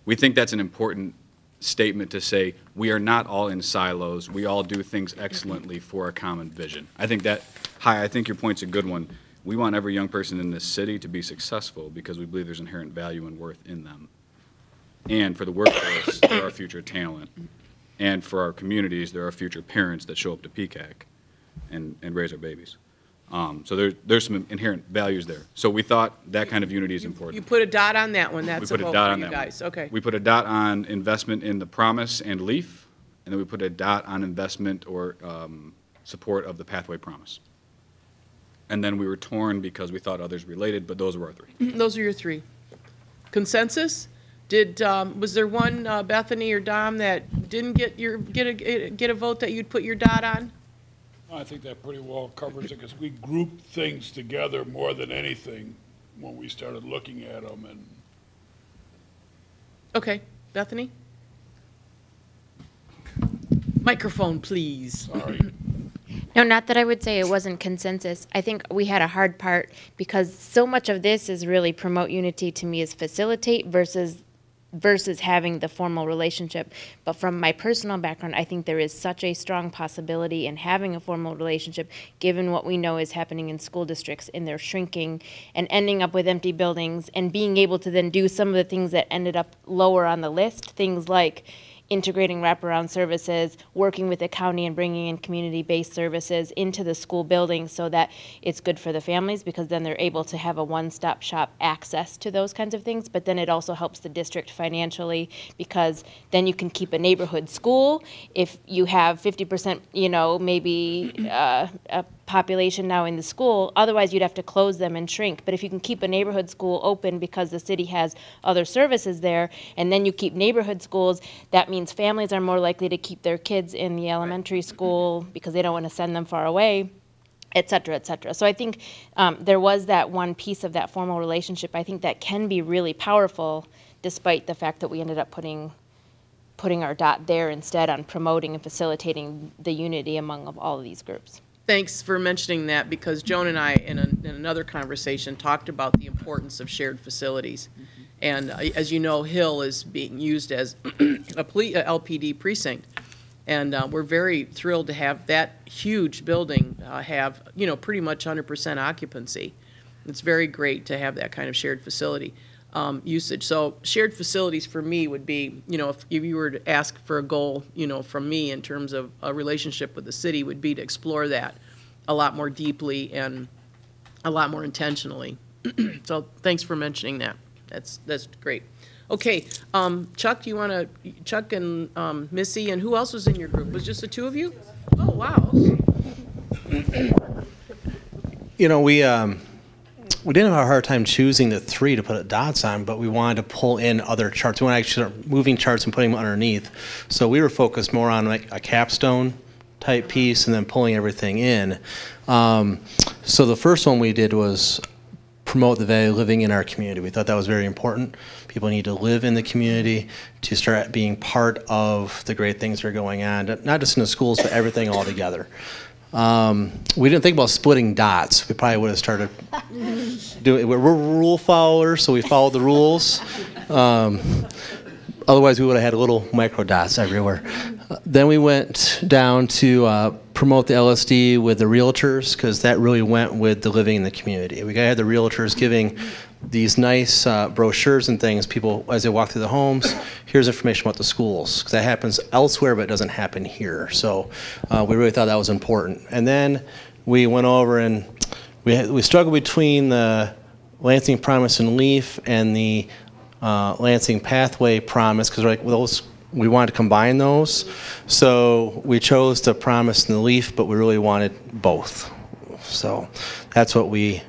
We think that's an important statement to say we are not all in silos. We all do things excellently for a common vision. I think I think your point's a good one. We want every young person in this city to be successful because we believe there's inherent value and worth in them. And for the workforce, there are future talent. And for our communities, there are future parents that show up to PCAC and raise our babies. So there's some inherent values there. So we thought that kind of unity is important. You put a dot on that one. That's we put a vote a dot for on you that guys. one. Okay. We put a dot on investment in the Promise and LEAF, and then we put a dot on investment or support of the Pathway Promise. And then we were torn because we thought others related, but those were our 3. Those are your 3. Consensus? Was there one, Bethany or Dom, that didn't get a vote that you'd put your dot on? I think that pretty well covers it because we grouped things together more than anything when we started looking at them. And okay, Bethany? Microphone, please. Sorry. No, not that I would say it wasn't consensus. I think we had a hard part because so much of this is really promote unity to me is facilitate versus having the formal relationship. But from my personal background, I think there is such a strong possibility in having a formal relationship given what we know is happening in school districts and they're shrinking and ending up with empty buildings and being able to then do some of the things that ended up lower on the list, things like integrating wraparound services, working with the county and bringing in community-based services into the school building so that it's good for the families because then they're able to have a one-stop shop access to those kinds of things. But then it also helps the district financially because then you can keep a neighborhood school. If you have 50%, maybe a population now in the school, otherwise you'd have to close them and shrink. But if you can keep a neighborhood school open because the city has other services there, and then you keep neighborhood schools, that means families are more likely to keep their kids in the elementary school because they don't want to send them far away, et cetera, et cetera. So I think there was that one piece of that formal relationship, I think that can be really powerful despite the fact that we ended up putting our dot there instead on promoting and facilitating the unity among all of these groups. Thanks for mentioning that because Joan and I, in another conversation, talked about the importance of shared facilities. And as you know, Hill is being used as a LPD precinct. And we're very thrilled to have that huge building have, pretty much 100% occupancy. It's very great to have that kind of shared facility usage. So shared facilities for me would be, if you were to ask for a goal, from me in terms of a relationship with the city would be to explore that a lot more deeply and a lot more intentionally. So thanks for mentioning that. That's great. Okay, Chuck, do you want to, Chuck and Missy, and who else was in your group? Was just the two of you? Oh, wow, okay. We didn't have a hard time choosing the three to put dots on, but we wanted to pull in other charts. We wanted to actually start moving charts and putting them underneath. So we were focused more on like a capstone type piece and then pulling everything in. So the first one we did was promote the value of living in our community. We thought that was very important. People need to live in the community to start being part of the great things that are going on, not just in the schools, but everything all together. We didn't think about splitting dots. We probably would have started doing. We're rule followers, so we followed the rules. Otherwise, we would have had little micro dots everywhere. Then we went down to promote the LSD with the realtors because that really went with the living in the community. We got to have the realtors giving these nice brochures and things. People, as they walk through the homes, here's information about the schools. Because that happens elsewhere, but it doesn't happen here. So we really thought that was important. And then we went over and we struggled between the Lansing Promise and Leaf and the Lansing Pathway Promise because like those. We wanted to combine those, so we chose the Promise and the Leaf, but we really wanted both. So that's what we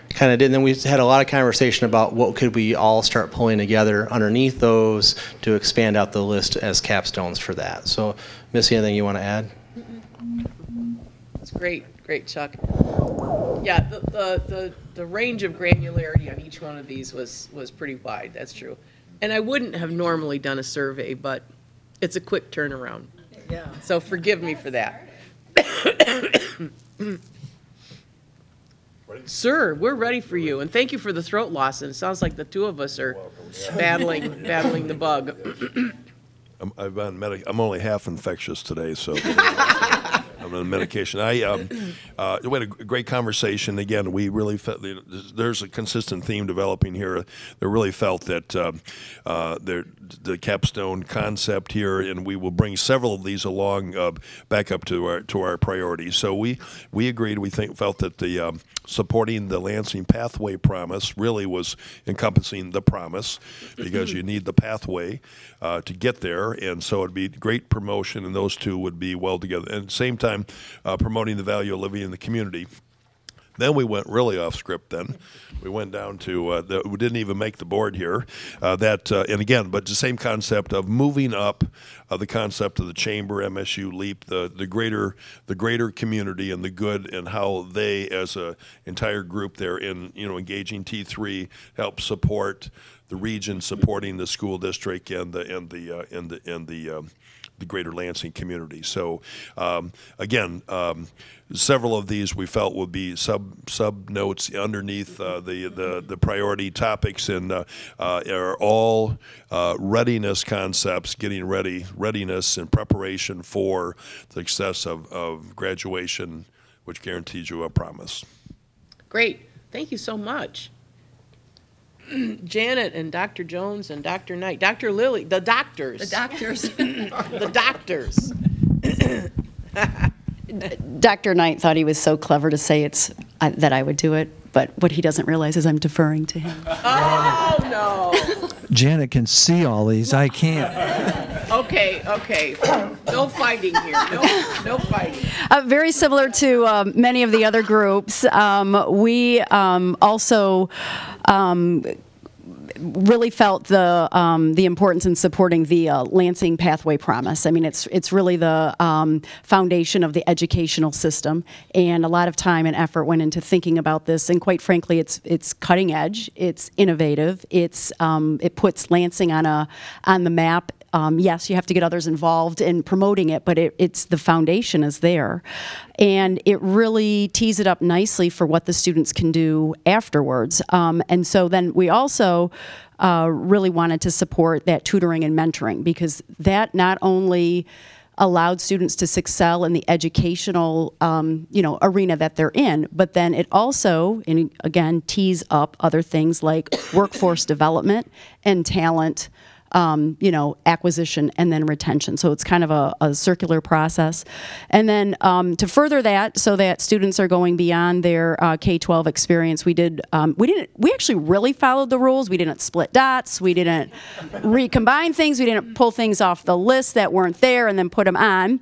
kind of did. And then we had a lot of conversation about what could we all start pulling together underneath those to expand out the list as capstones for that. So, Missy, anything you want to add? That's great, Chuck. Yeah, the range of granularity on each one of these was pretty wide. That's true. And I wouldn't have normally done a survey, but it's a quick turnaround. Yeah. So forgive me for that. Sir, we're ready for you. And thank you for the throat loss. And it sounds like the two of us are battling the bug. I'm only half infectious today, so I'm on medication. We had a great conversation. Again, we really felt there's a consistent theme developing here. They really felt that the capstone concept here, and we will bring several of these along back up to our priorities. So we agreed. We felt that the supporting the Lansing Pathway Promise really was encompassing the promise because you need the pathway to get there, and so it'd be great promotion, and those two would be well together. And at the same time, promoting the value of living in the community. Then we went really off script then. We went down to, we didn't even make the board here. And again, but the same concept of moving up the concept of the chamber, MSU, LEAP, the greater community and the good, and how they, as a entire group, they're in engaging T3, help support the region, supporting the school district and the greater Lansing community. So again, several of these we felt would be sub notes underneath the priority topics, and are all readiness concepts, getting readiness and preparation for the success of graduation, which guarantees you a promise. Great. Thank you so much. Janet and Dr. Jones and Dr. Knight, Dr. Lilly, the doctors. The doctors. The doctors. Dr. Knight thought he was so clever to say that I would do it, but what he doesn't realize is I'm deferring to him. Oh, no. Janet can see all these. I can't. Okay. No fighting here. No fighting. Very similar to many of the other groups, we also really felt the importance in supporting the Lansing Pathway Promise. I mean, it's really the foundation of the educational system, and a lot of time and effort went into thinking about this. And quite frankly, it's cutting edge, it's innovative, it puts Lansing on the map. Yes, you have to get others involved in promoting it, but it's the foundation is there. And it really tees it up nicely for what the students can do afterwards. And so then we also really wanted to support that tutoring and mentoring, because that not only allowed students to excel in the educational arena that they're in, but then it also, and again, tees up other things like workforce development and talent acquisition and then retention. So it's kind of a circular process. And then to further that, so that students are going beyond their K-12 experience, we actually really followed the rules. We didn't split dots. We didn't recombine things. We didn't pull things off the list that weren't there and then put them on.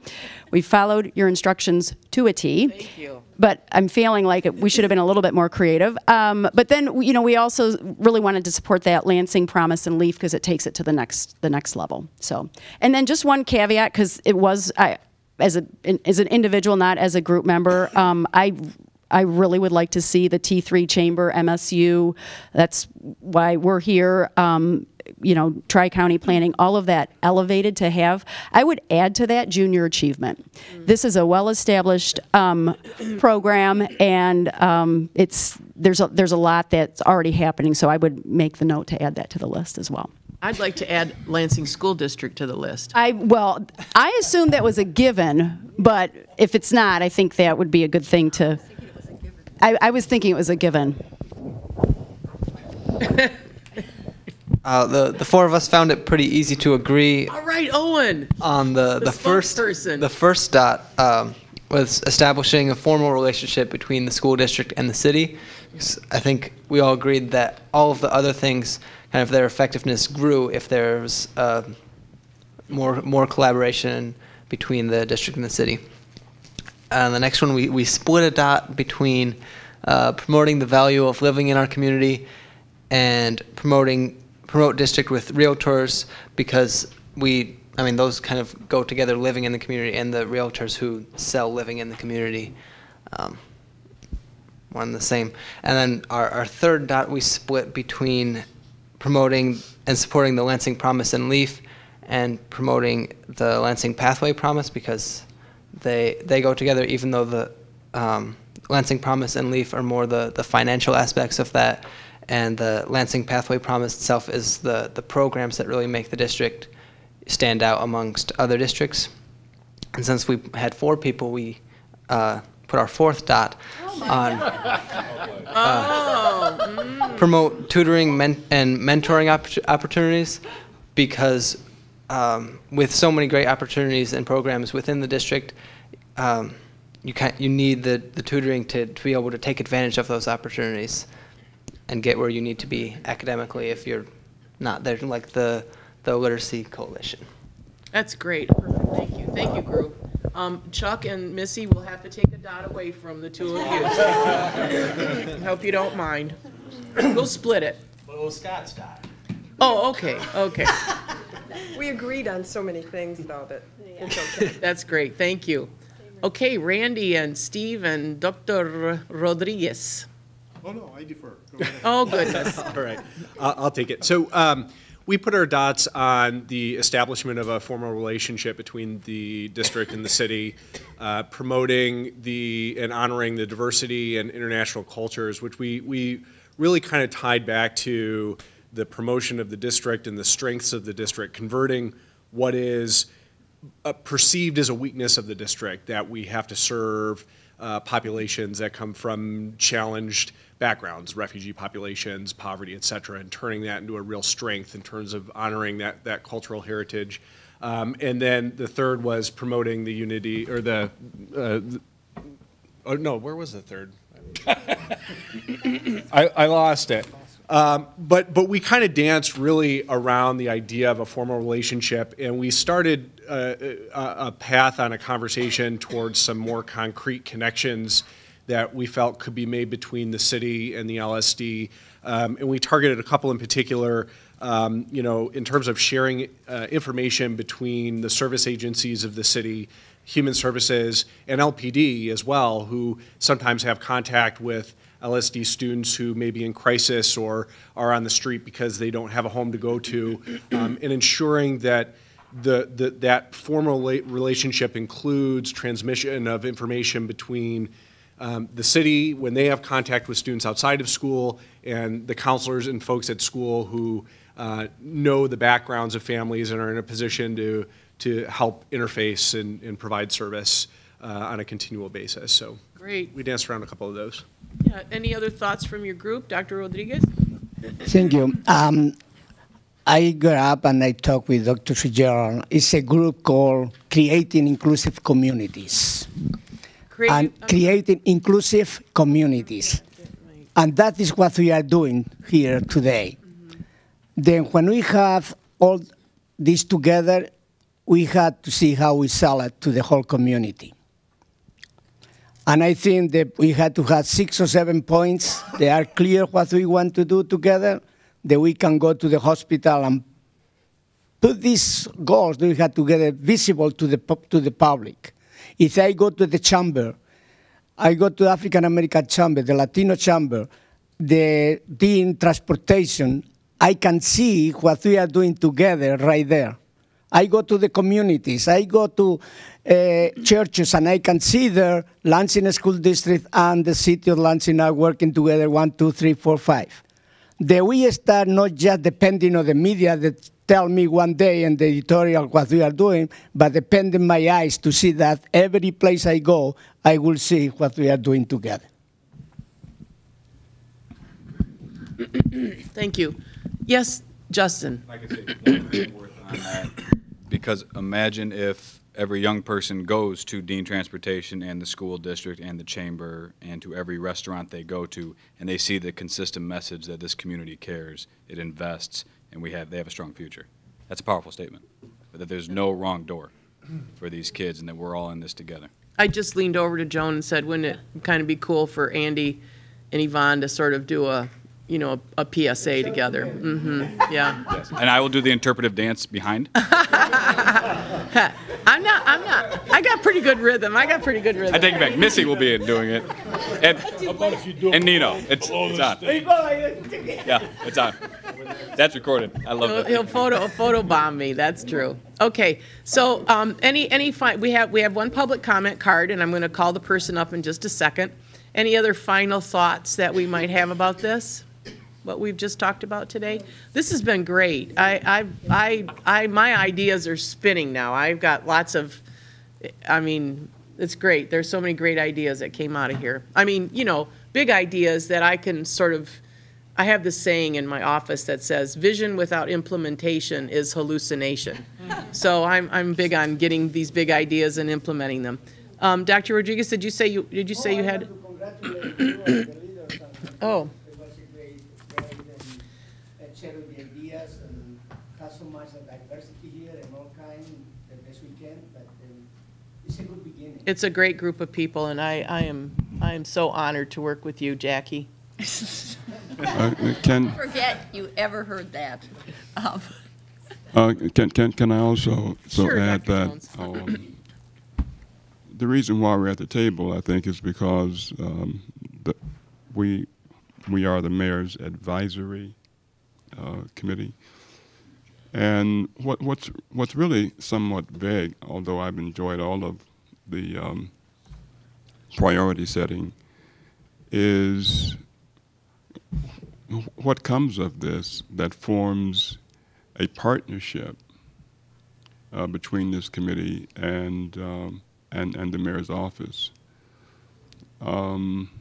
We followed your instructions to a T. Thank you. But I'm feeling like we should have been a little bit more creative. But then, we also really wanted to support that Lansing Promise and LEAF, because it takes it to the next level. So, and then just one caveat, because it was as an individual, not as a group member, I really would like to see the T3 chamber, MSU. That's why we're here. Tri-county planning, all of that elevated to have. I would add to that junior achievement. This is a well-established program, and there's a lot that's already happening, so I would make the note to add that to the list as well. I'd like to add Lansing School District to the list. I assumed that was a given, but if it's not, I think that would be a good thing to. I was thinking it was a given. The four of us found it pretty easy to agree. All right, Owen. On the first dot was establishing a formal relationship between the school district and the city. I think we all agreed that all of the other things, kind of their effectiveness grew if there's more collaboration between the district and the city. And the next one, we split a dot between promoting the value of living in our community and promote district with realtors, because those kind of go together, living in the community and the realtors who sell living in the community, one and the same. And then our third dot we split between promoting and supporting the Lansing Promise and LEAF, and promoting the Lansing Pathway Promise, because they go together, even though the Lansing Promise and LEAF are more the financial aspects of that. And the Lansing Pathway Promise itself is the programs that really make the district stand out amongst other districts. And since we had 4 people, we put our fourth dot on promote tutoring and mentoring opportunities, because with so many great opportunities and programs within the district, you need the tutoring to be able to take advantage of those opportunities and get where you need to be academically if you're not there, like the Literacy Coalition. That's great. Thank you, group. Chuck and Missy will have to take a dot away from the two of you. Hope you don't mind. We'll split it. Well, Scott's dot. Oh, okay. We agreed on so many things, though, that it's okay. That's great, thank you. Okay, Randy and Steve and Dr. Rodriguez. Oh, no, I defer. Go ahead. Oh, goodness. All right, I'll take it. So we put our dots on the establishment of a formal relationship between the district and the city, promoting and honoring the diversity and international cultures, which we really kind of tied back to the promotion of the district and the strengths of the district, converting what is perceived as a weakness of the district, that we have to serve populations that come from challenged backgrounds, refugee populations, poverty, et cetera, and turning that into a real strength in terms of honoring that cultural heritage. And then the third was promoting the unity, or oh no, where was the third? I lost it. But we kind of danced really around the idea of a formal relationship, and we started a path on a conversation towards some more concrete connections that we felt could be made between the city and the LSD. And we targeted a couple in particular, in terms of sharing information between the service agencies of the city, Human Services, and LPD as well, who sometimes have contact with LSD students who may be in crisis or are on the street because they don't have a home to go to, and ensuring that that formal relationship includes transmission of information between the city when they have contact with students outside of school, and the counselors and folks at school who know the backgrounds of families and are in a position to help interface and provide service on a continual basis. So Great. We danced around a couple of those. Yeah, any other thoughts from your group, Dr. Rodriguez? Thank you. I got up and I talked with Dr. Fitzgerald. It's a group called Creating Inclusive Communities. Creating inclusive communities. And that is what we are doing here today. Then when we have all this together, we had to see how we sell it to the whole community. And I think that we had to have 6 or 7 points. They are clear what we want to do together, that we can go to the hospital and put these goals that we had to get it visible to the public. If I go to the chamber, I go to the African American chamber, the Latino chamber, the dean transportation, I can see what we are doing together right there. I go to the communities, I go to churches, and I can see there Lansing School District and the city of Lansing are working together, 1, 2, 3, 4, 5. That we start not just depending on the media that tell me one day in the editorial what we are doing, but depending my eyes to see that every place I go, I will see what we are doing together. Thank you. Yes, Justin. I could say one thing worth on that, because imagine if every young person goes to Dean Transportation and the school district and the chamber and to every restaurant they go to, and they see the consistent message that this community cares, it invests, and they have a strong future. That's a powerful statement, but that there's no wrong door for these kids and that we're all in this together. I just leaned over to Joan and said, wouldn't it kind of be cool for Andy and Yvonne to sort of do a PSA together? Mm-hmm. Yeah. Yes. And I will do the interpretive dance behind. I'm not. I got pretty good rhythm. I take it back. Missy will be in doing it. And Nino. It's on. Yeah, it's on. That's recorded. I love that. He'll photo bomb me. That's true. Okay. So we have one public comment card, and I'm going to call the person up in just a second. Any other final thoughts that we might have about this? What we've just talked about today? This has been great. My ideas are spinning now. I've got lots of, it's great. There's so many great ideas that came out of here. Big ideas that I can I have this saying in my office that says, vision without implementation is hallucination. So I'm big on getting these big ideas and implementing them. Dr. Rodriguez, did you say you had? Oh. Share the ideas and have so much diversity here and all kinds the best we can, but it's a good beginning. It's a great group of people, and I am so honored to work with you, Jackie. Forget you ever heard that. Can I also Sure, add Dr. that the reason why we're at the table, I think, is because we are the mayor's advisory committee, and what's really somewhat vague, although I've enjoyed all of the priority setting, is what comes of this that forms a partnership between this committee and the mayor's office. And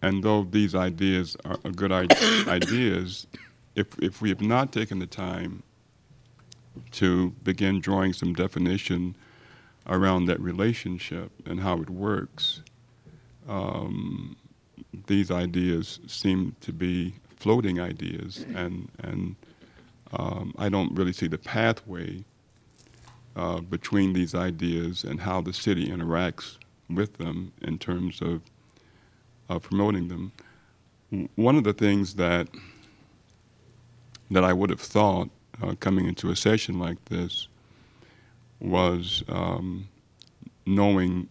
though these ideas are good ideas, if we have not taken the time to begin drawing some definition around that relationship and how it works, these ideas seem to be floating ideas, and I don't really see the pathway between these ideas and how the city interacts with them in terms of promoting them. One of the things that I would have thought coming into a session like this was knowing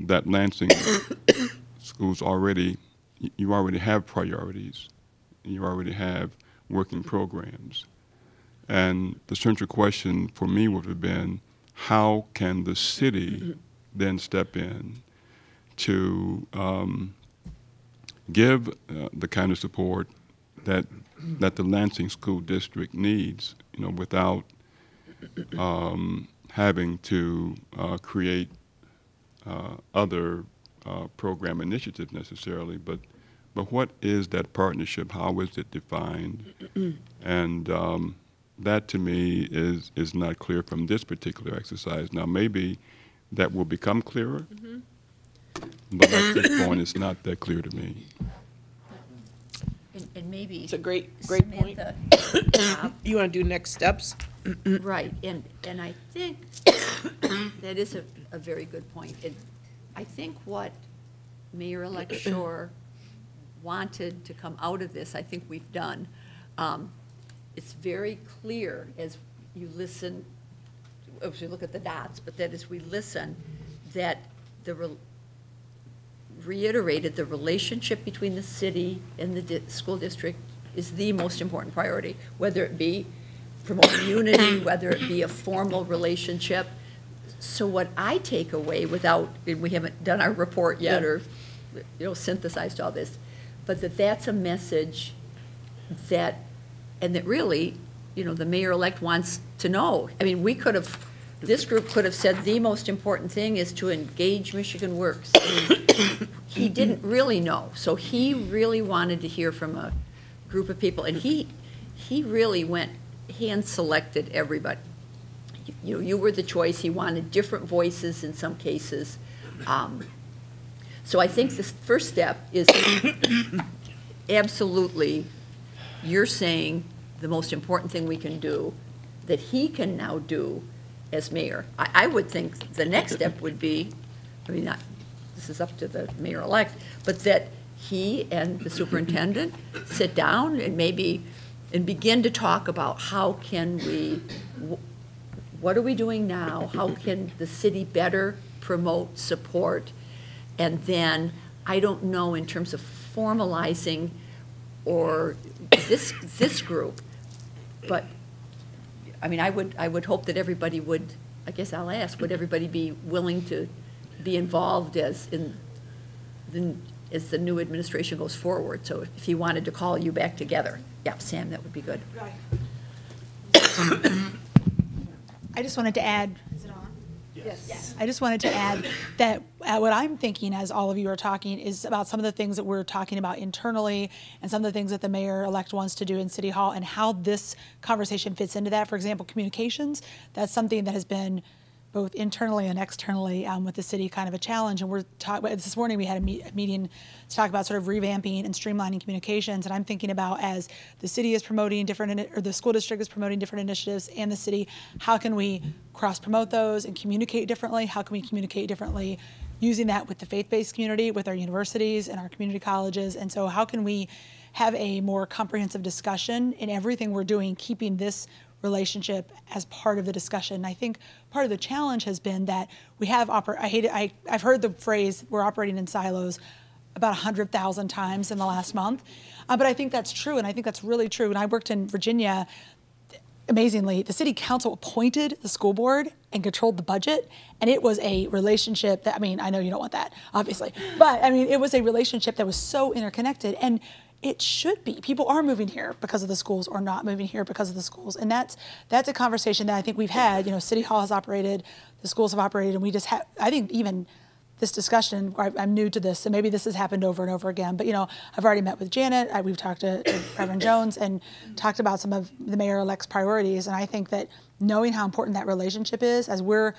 that Lansing schools you already have priorities, you already have working programs. And the central question for me would have been, how can the city then step in to give the kind of support that the Lansing School District needs, without having to create other program initiatives necessarily, but what is that partnership? How is it defined? And that to me is not clear from this particular exercise. Now maybe that will become clearer, but at this point it's not that clear to me. And maybe It's a great point. You want to do next steps? Right, and I think that is a very good point. And I think what Mayor-elect Schor wanted to come out of this, I think we've done. It's very clear as you listen, as you look at the dots, but that as we listen, that reiterated the relationship between the city and the school district is the most important priority, whether it be promoting unity, whether it be a formal relationship. So what I take away and we haven't done our report yet or synthesized all this, but that's a message and that really, the mayor-elect wants to know. I mean, this group could have said the most important thing is to engage Michigan Works. He didn't really know, so he really wanted to hear from a group of people, and he really went hand-selected everybody. You were the choice. He wanted different voices in some cases. So I think the first step is absolutely, you're saying the most important thing we can do that he can now do as mayor. I would think the next step would be, this is up to the mayor-elect, but that he and the superintendent sit down and begin to talk about what are we doing now? How can the city better promote, support? And then, I don't know in terms of formalizing or this group, but I would hope that everybody would, I guess I'll ask, would everybody be willing to be involved as the new administration goes forward? So if he wanted to call you back together. Yeah, Sam, that would be good. Right. I just wanted to add, is it on? Yes. I just wanted to add that what I'm thinking as all of you are talking is about some of the things that we're talking about internally and some of the things that the mayor-elect wants to do in City Hall and how this conversation fits into that. For example, communications, that's something that has been both internally and externally with the city kind of a challenge. And this morning we had a meeting to talk about sort of revamping and streamlining communications. And I'm thinking about, as the city is promoting or the school district is promoting different initiatives and the city, how can we cross-promote those and communicate differently? How can we communicate differently using that with the faith-based community, with our universities and our community colleges? And so how can we have a more comprehensive discussion in everything we're doing, keeping this relationship as part of the discussion. I think part of the challenge has been that we have, I've heard the phrase, we're operating in silos about 100,000 times in the last month. But I think that's true, and I think that's really true. When I worked in Virginia, amazingly, the city council appointed the school board and controlled the budget, and it was a relationship that, I mean, I know you don't want that, obviously, but I mean, it was a relationship that was so interconnected, and it should be. People are moving here because of the schools or not moving here because of the schools, and that's a conversation that I think we've had. You know, City Hall has operated, the schools have operated, and we just have, I think even this discussion, I'm new to this, so maybe this has happened over and over again, but you know, I've already met with Janet, we've talked to Reverend Jones and talked about some of the mayor-elect's priorities, and I think that knowing how important that relationship is, as we're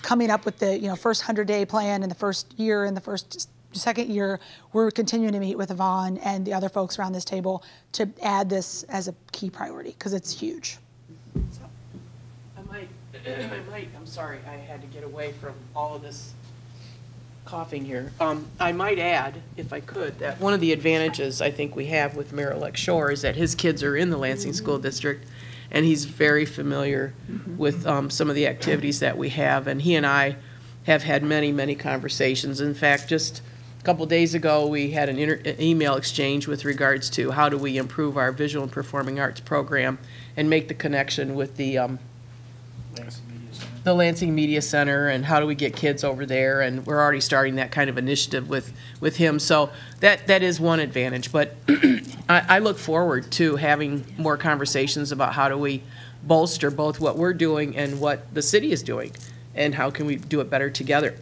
coming up with the first 100-day plan in the first year and the second year, we're continuing to meet with Yvonne and the other folks around this table to add this as a key priority, because it's huge. So. I'm sorry, I had to get away from all of this coughing here. I might add, if I could, that one of the advantages I think we have with Mayor-elect Schor is that his kids are in the Lansing School District, and he's very familiar with some of the activities that we have, and he and I have had many, many conversations. In fact, just a couple days ago, we had an email exchange with regards to how do we improve our visual and performing arts program and make the connection with the Lansing Media Center, and how do we get kids over there, and we're already starting that kind of initiative with him. So that is one advantage, but I look forward to having more conversations about how do we bolster both what we're doing and what the city is doing, and how can we do it better together.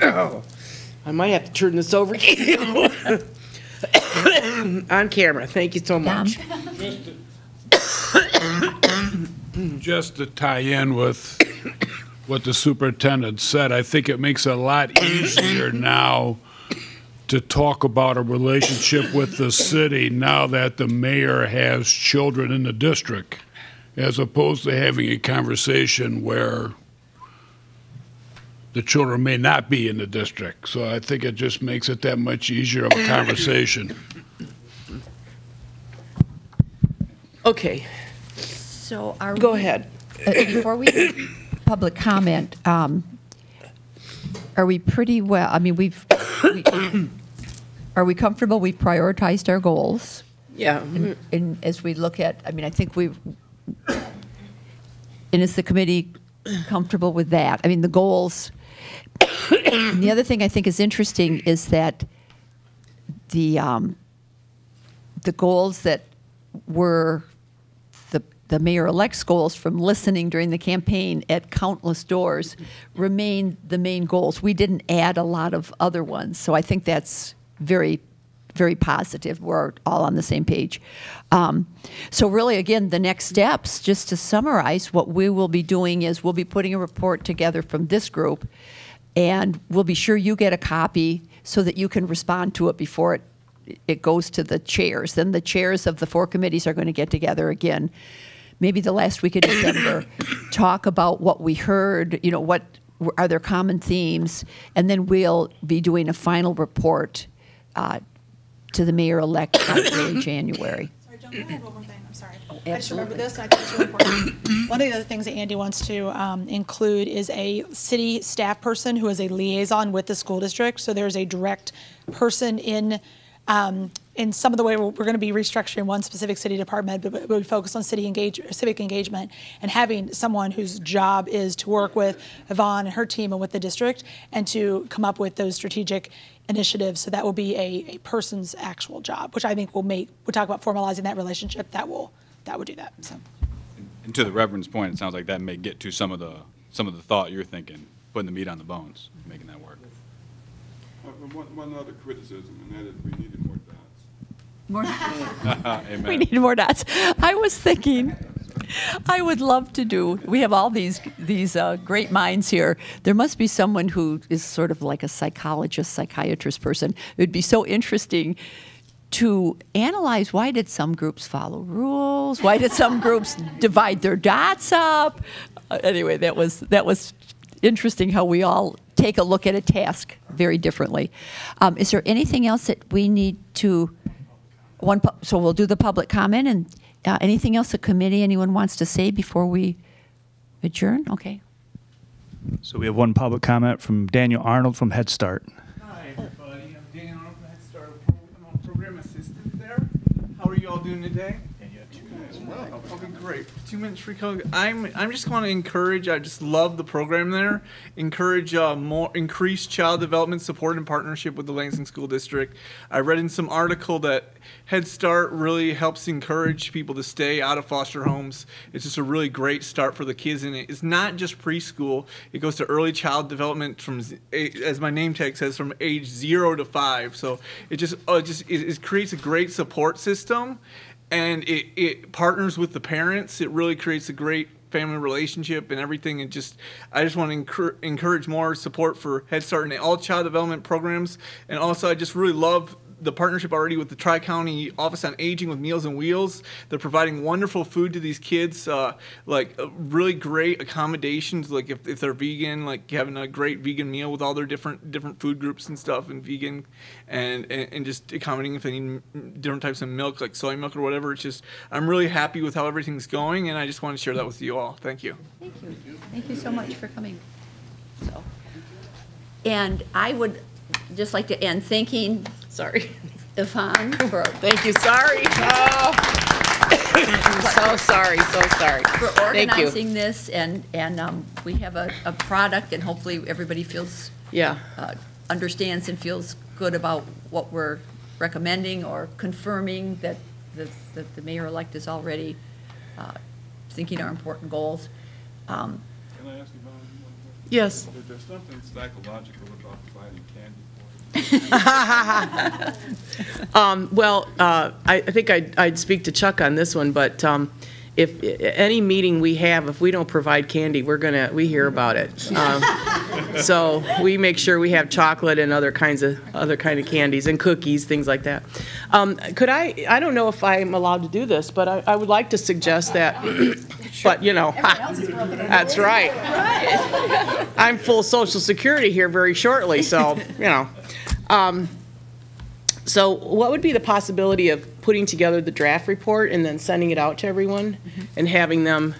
Oh, I might have to turn this over to you on camera. Thank you so much. Just to tie in with what the superintendent said, I think it makes it a lot easier now to talk about a relationship with the city now that the mayor has children in the district, as opposed to having a conversation where the children may not be in the district. So I think it just makes it that much easier of a conversation. Okay. So go ahead. Before we public comment, are we pretty well? I mean, are we comfortable? We've prioritized our goals. Yeah. And as we look at, I mean, I think and is the committee comfortable with that? I mean, the goals. And the other thing I think is interesting is that the goals that were the mayor-elect's goals from listening during the campaign at countless doors remain the main goals. We didn't add a lot of other ones, so I think that's very, very positive. We're all on the same page. So really, again, the next steps, just to summarize, what we will be doing is we'll be putting a report together from this group, and we'll be sure you get a copy so that you can respond to it before it goes to the chairs. Then the chairs of the 4 committees are going to get together again, maybe the last week of December, talk about what we heard, what are there common themes, and then we'll be doing a final report to the mayor-elect by early January. Sorry, Joan, can I add one more thing? I'm sorry. I just remember this, and I think it's really important. One of the other things that Andy wants to include is a city staff person who is a liaison with the school district. So there's a direct person in some of the way we're going to be restructuring one specific city department, but we focus on civic engagement, and having someone whose job is to work with Yvonne and her team and with the district and to come up with those strategic initiatives. So that will be a person's actual job, which I think we'll talk about formalizing that relationship. That will do that. So. And to the Reverend's point, it sounds like that may get to some of the thought you're thinking, putting the meat on the bones, making that work. One other criticism, and that is we needed more dots. We need more dots. I was thinking, I would love to do. We have all these great minds here. There must be someone who is sort of like a psychologist, psychiatrist person. It would be so interesting to analyze why did some groups follow rules? Why did some groups divide their dots up? Anyway, that was interesting how we all take a look at a task very differently. Is there anything else that we need to? So we'll do the public comment, Anything else, the committee, anyone wants to say before we adjourn? Okay. So we have one public comment from Daniel Arnold from Head Start. Hi, everybody. I'm Daniel Arnold from Head Start. I'm a program assistant there. How are you all doing today? And you have 2 minutes. Well, okay, great. 2 minutes free code. I'm just going to encourage. I just love the program there. Encourage increased child development support in partnership with the Lansing School District. I read in some article that Head Start really helps encourage people to stay out of foster homes. It's just a really great start for the kids, and it's not just preschool. It goes to early child development from, as my name tag says, from age 0 to 5. So it creates a great support system, and it partners with the parents. It really creates a great family relationship and everything. And I just want to encourage more support for Head Start and all child development programs. And also, I just really love the partnership already with the Tri-County Office on Aging with Meals on Wheels. They're providing wonderful food to these kids, really great accommodations, like if they're vegan, like having a great vegan meal with all their different food groups and stuff, and vegan, and just accommodating if they need different types of milk, like soy milk or whatever. It's just, I'm really happy with how everything's going, and I just want to share that with you all. Thank you. Thank you. Thank you so much for coming. And I would just like to end thanking Yvonne for thank you. Sorry. Oh. so sorry. For organizing Thank you. this, and we have a product, and hopefully everybody feels understands and feels good about what we're recommending or confirming that the mayor-elect is already thinking are important goals. Can I ask you about one question? Yes. There's something psychological about providing candy. I think I'd speak to Chuck on this one, but if any meeting we have, if we don't provide candy, we hear about it. So we make sure we have chocolate and other kind of candies and cookies, things like that. I don't know if I'm allowed to do this, but I would like to suggest that. But that's right. I'm full Social Security here very shortly, so So what would be the possibility of putting together the draft report and then sending it out to everyone and having them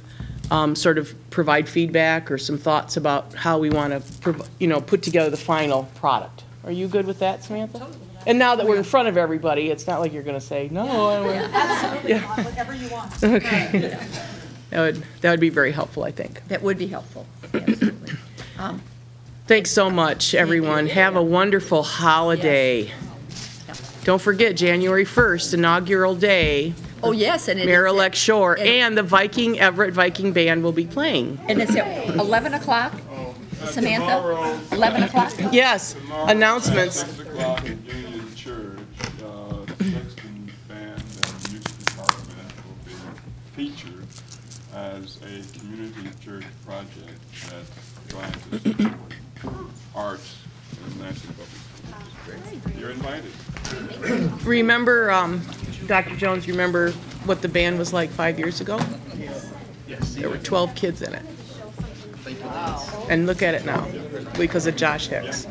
sort of provide feedback or some thoughts about how we want to, put together the final product? Are you good with that, Samantha? Totally. And now that we're in front of everybody, it's not like you're going to say, no. Absolutely, whatever you want. Okay. That would be very helpful, I think. That would be helpful, absolutely. Thanks so much, everyone. Have a wonderful holiday. Don't forget, January 1st, inaugural day. Oh, yes. And Mayor-elect Schor and the Everett Viking Band will be playing. And it's at 11 o'clock, Samantha? 11 o'clock? Yes. Tomorrow, announcements. At 6 o'clock at Union Church, Sexton Band and Music Department will be featured as a community church project that tries to support arts in Lansing Public Schools. You're invited. Remember, Dr. Jones, remember what the band was like 5 years ago? Yes. There were 12 kids in it. And look at it now, because of Josh Hicks.